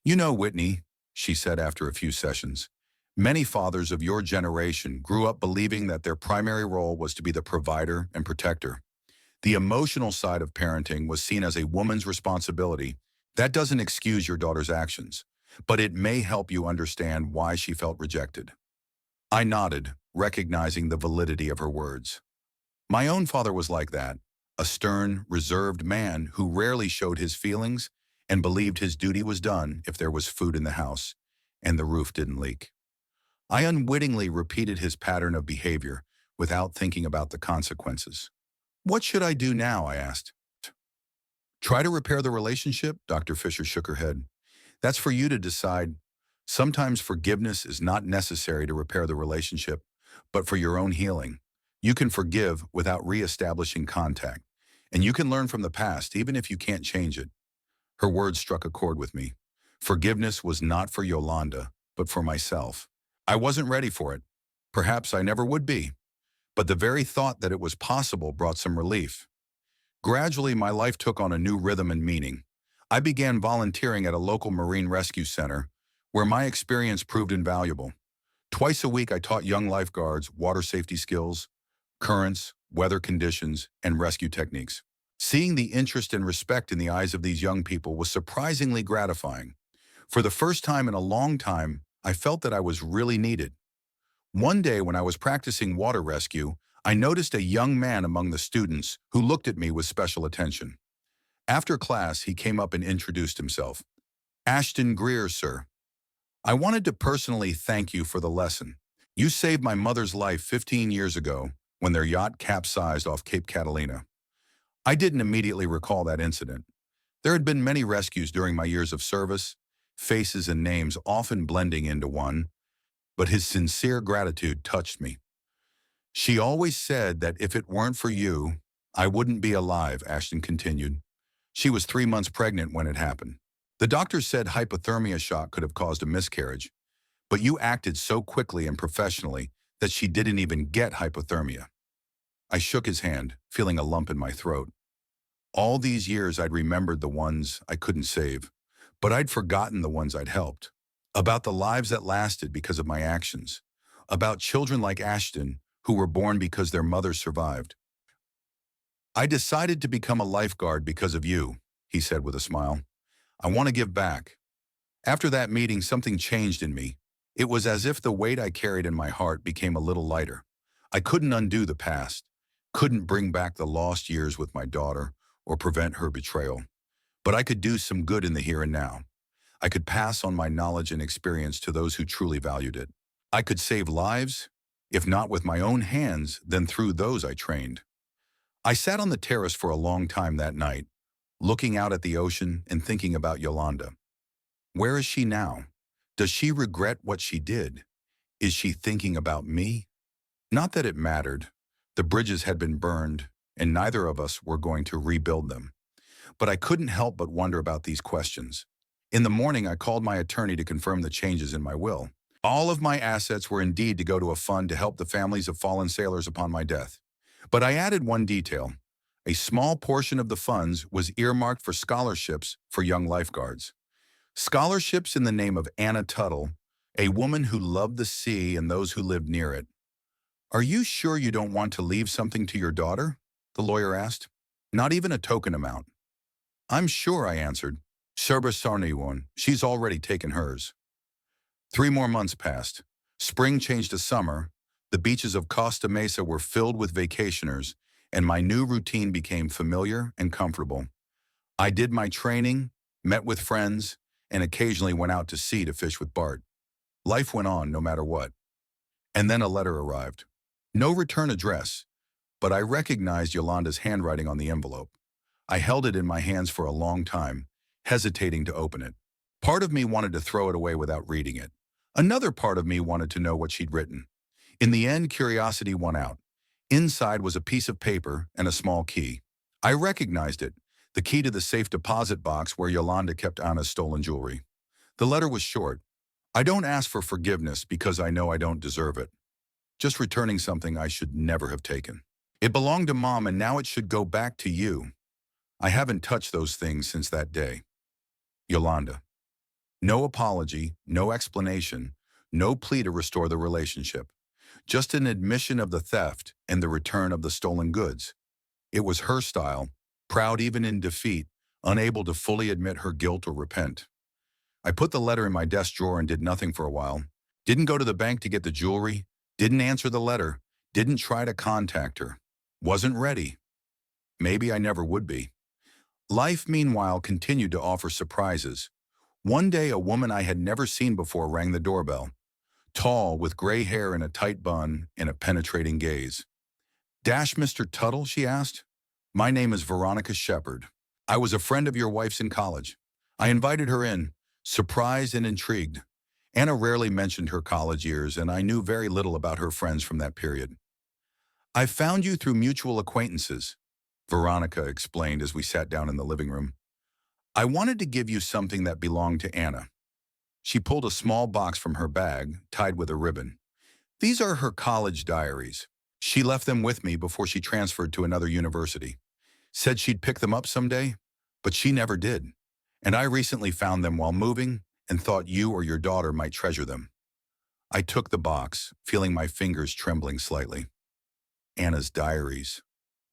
"You know, Whitney," she said after a few sessions, "many fathers of your generation grew up believing that their primary role was to be the provider and protector. The emotional side of parenting was seen as a woman's responsibility. That doesn't excuse your daughter's actions, but it may help you understand why she felt rejected." I nodded, recognizing the validity of her words. My own father was like that, a stern, reserved man who rarely showed his feelings and believed his duty was done if there was food in the house and the roof didn't leak. I unwittingly repeated his pattern of behavior without thinking about the consequences. What should I do now? I asked. Try to repair the relationship? Dr. Fisher shook her head. That's for you to decide. Sometimes forgiveness is not necessary to repair the relationship, but for your own healing. You can forgive without reestablishing contact, and you can learn from the past even if you can't change it. Her words struck a chord with me. Forgiveness was not for Yolanda, but for myself. I wasn't ready for it. Perhaps I never would be, but the very thought that it was possible brought some relief. Gradually, my life took on a new rhythm and meaning. I began volunteering at a local marine rescue center, where my experience proved invaluable. Twice a week, I taught young lifeguards water safety skills, currents, weather conditions, and rescue techniques. Seeing the interest and respect in the eyes of these young people was surprisingly gratifying. For the first time in a long time, I felt that I was really needed. One day when I was practicing water rescue, I noticed a young man among the students who looked at me with special attention. After class, he came up and introduced himself. Ashton Greer, sir. I wanted to personally thank you for the lesson. You saved my mother's life 15 years ago when their yacht capsized off Cape Catalina. I didn't immediately recall that incident. There had been many rescues during my years of service, faces and names often blending into one, but his sincere gratitude touched me. She always said that if it weren't for you, I wouldn't be alive, Ashton continued. She was 3 months pregnant when it happened. The doctor said hypothermia shock could have caused a miscarriage, but you acted so quickly and professionally that she didn't even get hypothermia. I shook his hand, feeling a lump in my throat. All these years I'd remembered the ones I couldn't save, but I'd forgotten the ones I'd helped. About the lives that lasted because of my actions. About children like Ashton who were born because their mothers survived. I decided to become a lifeguard because of you, he said with a smile. I want to give back. After that meeting, something changed in me. It was as if the weight I carried in my heart became a little lighter. I couldn't undo the past, couldn't bring back the lost years with my daughter or prevent her betrayal. But I could do some good in the here and now. I could pass on my knowledge and experience to those who truly valued it. I could save lives, if not with my own hands, then through those I trained. I sat on the terrace for a long time that night, looking out at the ocean and thinking about Yolanda. Where is she now? Does she regret what she did? Is she thinking about me? Not that it mattered. The bridges had been burned, and neither of us were going to rebuild them. But I couldn't help but wonder about these questions. In the morning, I called my attorney to confirm the changes in my will. All of my assets were indeed to go to a fund to help the families of fallen sailors upon my death. But I added one detail. A small portion of the funds was earmarked for scholarships for young lifeguards. Scholarships in the name of Anna Tuttle, a woman who loved the sea and those who lived near it. Are you sure you don't want to leave something to your daughter? The lawyer asked. Not even a token amount. I'm sure, I answered. Serba Sarniwon, she's already taken hers. 3 more months passed. Spring changed to summer. The beaches of Costa Mesa were filled with vacationers, and my new routine became familiar and comfortable. I did my training, met with friends, and occasionally went out to sea to fish with Bart. Life went on no matter what. And then a letter arrived. No return address, but I recognized Yolanda's handwriting on the envelope. I held it in my hands for a long time, hesitating to open it. Part of me wanted to throw it away without reading it. Another part of me wanted to know what she'd written. In the end, curiosity won out. Inside was a piece of paper and a small key. I recognized it, the key to the safe deposit box where Yolanda kept Anna's stolen jewelry. The letter was short. I don't ask for forgiveness because I know I don't deserve it. Just returning something I should never have taken. It belonged to Mom and now it should go back to you. I haven't touched those things since that day. Yolanda. No apology, no explanation, no plea to restore the relationship. Just an admission of the theft and the return of the stolen goods. It was her style, proud even in defeat, unable to fully admit her guilt or repent. I put the letter in my desk drawer and did nothing for a while. Didn't go to the bank to get the jewelry, didn't answer the letter, didn't try to contact her. Wasn't ready. Maybe I never would be. Life, meanwhile, continued to offer surprises. One day, a woman I had never seen before rang the doorbell, tall, with gray hair and a tight bun, and a penetrating gaze. "Dash Mr. Tuttle?" she asked. "My name is Veronica Shepherd. I was a friend of your wife's in college." I invited her in, surprised and intrigued. Anna rarely mentioned her college years, and I knew very little about her friends from that period. "I found you through mutual acquaintances," Veronica explained as we sat down in the living room. "I wanted to give you something that belonged to Anna." She pulled a small box from her bag, tied with a ribbon. "These are her college diaries. She left them with me before she transferred to another university. Said she'd pick them up someday, but she never did. And I recently found them while moving and thought you or your daughter might treasure them." I took the box, feeling my fingers trembling slightly. Anna's diaries,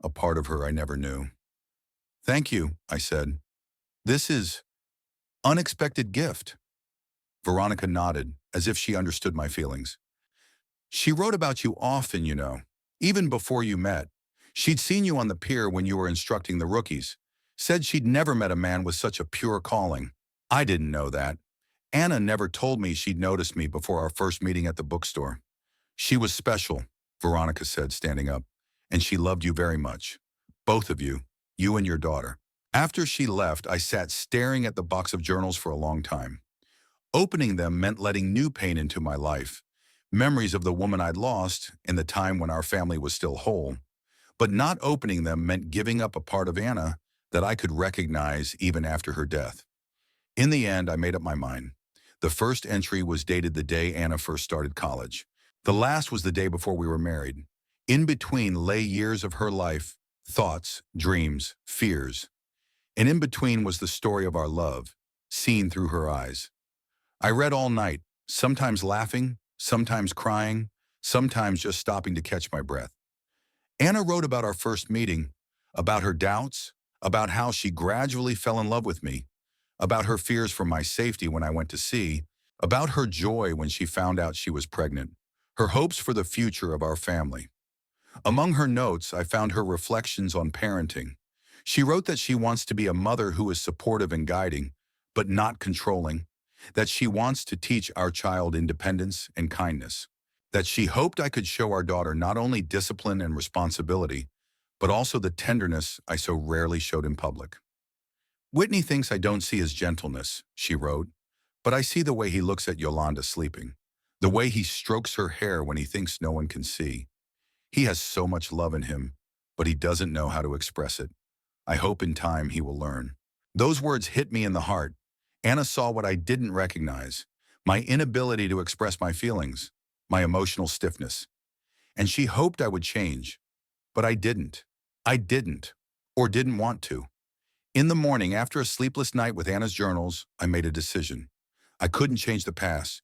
a part of her I never knew. "Thank you," I said. "This is unexpected gift." Veronica nodded, as if she understood my feelings. "She wrote about you often, you know, even before you met. She'd seen you on the pier when you were instructing the rookies. Said she'd never met a man with such a pure calling. I didn't know that. Anna never told me she'd noticed me before our first meeting at the bookstore. She was special," Veronica said, standing up, "and she loved you very much. Both of you, you and your daughter." After she left, I sat staring at the box of journals for a long time. Opening them meant letting new pain into my life, memories of the woman I'd lost and the time when our family was still whole. But not opening them meant giving up a part of Anna that I could recognize even after her death. In the end, I made up my mind. The first entry was dated the day Anna first started college. The last was the day before we were married. In between lay years of her life, thoughts, dreams, fears. And in between was the story of our love, seen through her eyes. I read all night, sometimes laughing, sometimes crying, sometimes just stopping to catch my breath. Anna wrote about our first meeting, about her doubts, about how she gradually fell in love with me, about her fears for my safety when I went to sea, about her joy when she found out she was pregnant, her hopes for the future of our family. Among her notes, I found her reflections on parenting. She wrote that she wants to be a mother who is supportive and guiding, but not controlling, that she wants to teach our child independence and kindness, that she hoped I could show our daughter not only discipline and responsibility, but also the tenderness I so rarely showed in public. "Whitney thinks I don't see his gentleness," she wrote, "but I see the way he looks at Yolanda sleeping, the way he strokes her hair when he thinks no one can see. He has so much love in him, but he doesn't know how to express it. I hope in time he will learn." Those words hit me in the heart. Anna saw what I didn't recognize, my inability to express my feelings, my emotional stiffness. And she hoped I would change, but I didn't. I didn't, or didn't want to. In the morning, after a sleepless night with Anna's journals, I made a decision. I couldn't change the past,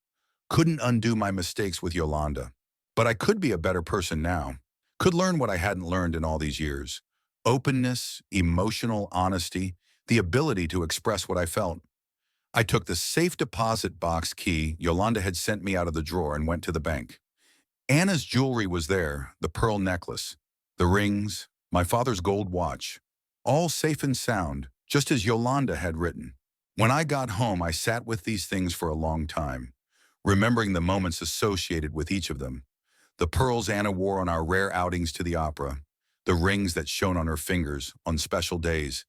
couldn't undo my mistakes with Yolanda. But I could be a better person now, could learn what I hadn't learned in all these years. Openness, emotional honesty, the ability to express what I felt. I took the safe deposit box key Yolanda had sent me out of the drawer and went to the bank. Anna's jewelry was there, the pearl necklace, the rings, my father's gold watch, all safe and sound, just as Yolanda had written. When I got home, I sat with these things for a long time, remembering the moments associated with each of them. The pearls Anna wore on our rare outings to the opera, the rings that shone on her fingers on special days,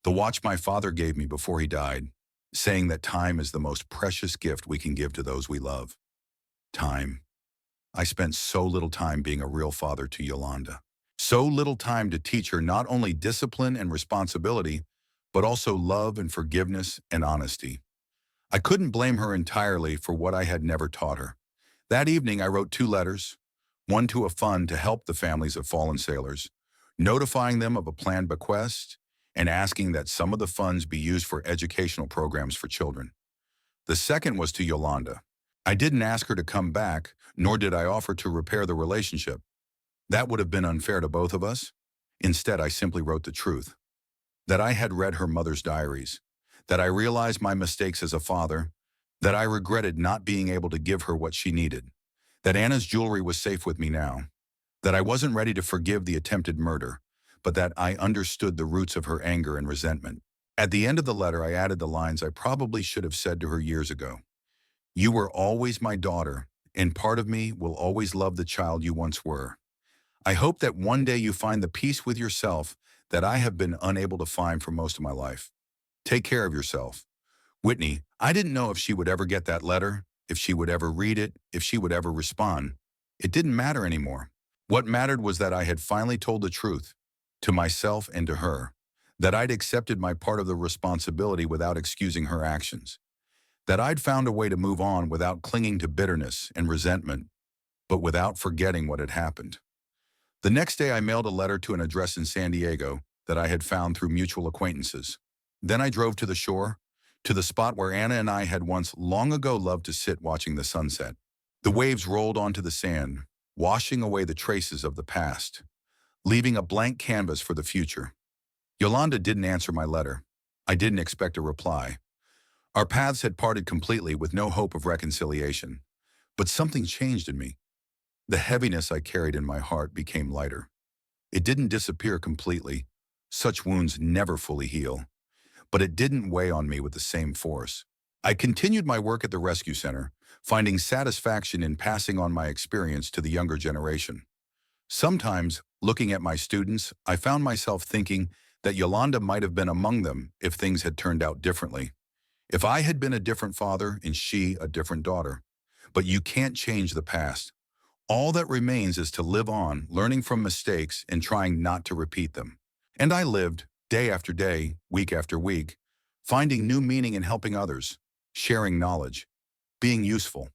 the watch my father gave me before he died, saying that time is the most precious gift we can give to those we love. Time. I spent so little time being a real father to Yolanda. So little time to teach her not only discipline and responsibility, but also love and forgiveness and honesty. I couldn't blame her entirely for what I had never taught her. That evening, I wrote 2 letters, one to a fund to help the families of fallen sailors, notifying them of a planned bequest and asking that some of the funds be used for educational programs for children. The second was to Yolanda. I didn't ask her to come back, nor did I offer to repair the relationship. That would have been unfair to both of us. Instead, I simply wrote the truth. That I had read her mother's diaries. That I realized my mistakes as a father. That I regretted not being able to give her what she needed. That Anna's jewelry was safe with me now. That I wasn't ready to forgive the attempted murder, but that I understood the roots of her anger and resentment. At the end of the letter, I added the lines I probably should have said to her years ago. You were always my daughter, and part of me will always love the child you once were. I hope that one day you find the peace with yourself that I have been unable to find for most of my life. Take care of yourself. Whitney, I didn't know if she would ever get that letter, if she would ever read it, if she would ever respond. It didn't matter anymore. What mattered was that I had finally told the truth, to myself and to her, that I'd accepted my part of the responsibility without excusing her actions, that I'd found a way to move on without clinging to bitterness and resentment, but without forgetting what had happened. The next day, I mailed a letter to an address in San Diego that I had found through mutual acquaintances. Then I drove to the shore, to the spot where Anna and I had once long ago loved to sit watching the sunset. The waves rolled onto the sand, washing away the traces of the past, leaving a blank canvas for the future. Yolanda didn't answer my letter. I didn't expect a reply. Our paths had parted completely with no hope of reconciliation. But something changed in me. The heaviness I carried in my heart became lighter. It didn't disappear completely. Such wounds never fully heal. But it didn't weigh on me with the same force. I continued my work at the rescue center, finding satisfaction in passing on my experience to the younger generation. Sometimes, looking at my students, I found myself thinking that Yolanda might have been among them if things had turned out differently. If I had been a different father and she a different daughter. But you can't change the past. All that remains is to live on, learning from mistakes and trying not to repeat them. And I lived, day after day, week after week, finding new meaning in helping others, sharing knowledge, being useful.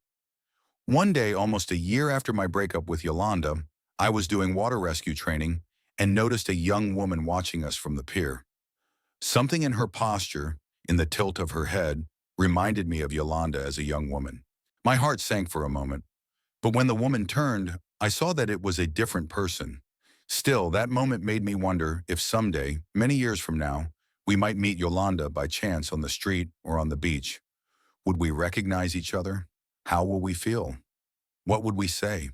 One day, almost a year after my breakup with Yolanda, I was doing water rescue training and noticed a young woman watching us from the pier. Something in her posture, in the tilt of her head, reminded me of Yolanda as a young woman. My heart sank for a moment, but when the woman turned, I saw that it was a different person. Still, that moment made me wonder if someday, many years from now, we might meet Yolanda by chance on the street or on the beach. Would we recognize each other? How will we feel? What would we say?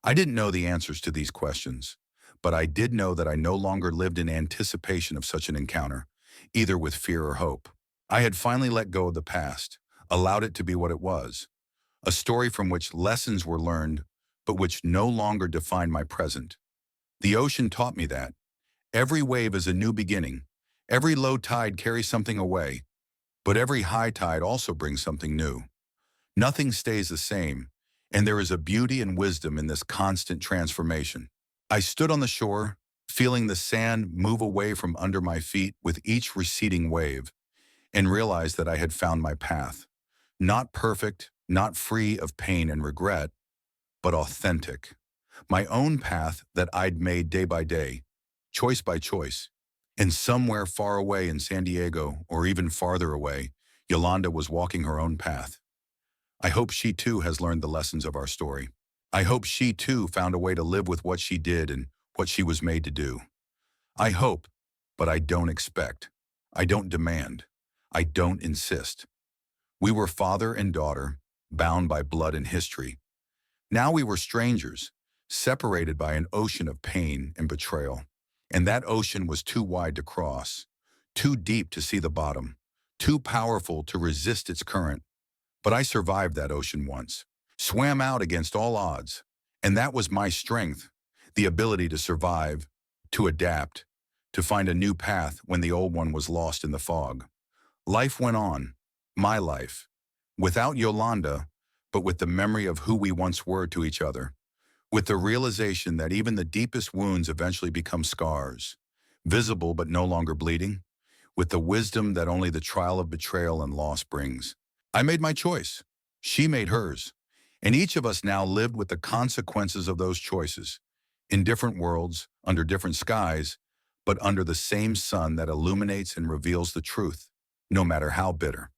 I didn't know the answers to these questions, but I did know that I no longer lived in anticipation of such an encounter, either with fear or hope. I had finally let go of the past, allowed it to be what it was, a story from which lessons were learned, but which no longer defined my present. The ocean taught me that. Every wave is a new beginning. Every low tide carries something away, but every high tide also brings something new. Nothing stays the same, and there is a beauty and wisdom in this constant transformation. I stood on the shore, feeling the sand move away from under my feet with each receding wave, and realized that I had found my path. Not perfect, not free of pain and regret, but authentic. My own path that I'd made day by day, choice by choice. And somewhere far away in San Diego, or even farther away, Yolanda was walking her own path. I hope she too has learned the lessons of our story. I hope she too found a way to live with what she did and what she was made to do. I hope, but I don't expect. I don't demand. I don't insist. We were father and daughter, bound by blood and history. Now we were strangers, separated by an ocean of pain and betrayal. And that ocean was too wide to cross, too deep to see the bottom, too powerful to resist its current. But I survived that ocean once, swam out against all odds, and that was my strength, the ability to survive, to adapt, to find a new path when the old one was lost in the fog. Life went on, my life, without Yolanda, but with the memory of who we once were to each other, with the realization that even the deepest wounds eventually become scars, visible but no longer bleeding, with the wisdom that only the trial of betrayal and loss brings. I made my choice. She made hers. And each of us now lived with the consequences of those choices, in different worlds, under different skies, but under the same sun that illuminates and reveals the truth, no matter how bitter.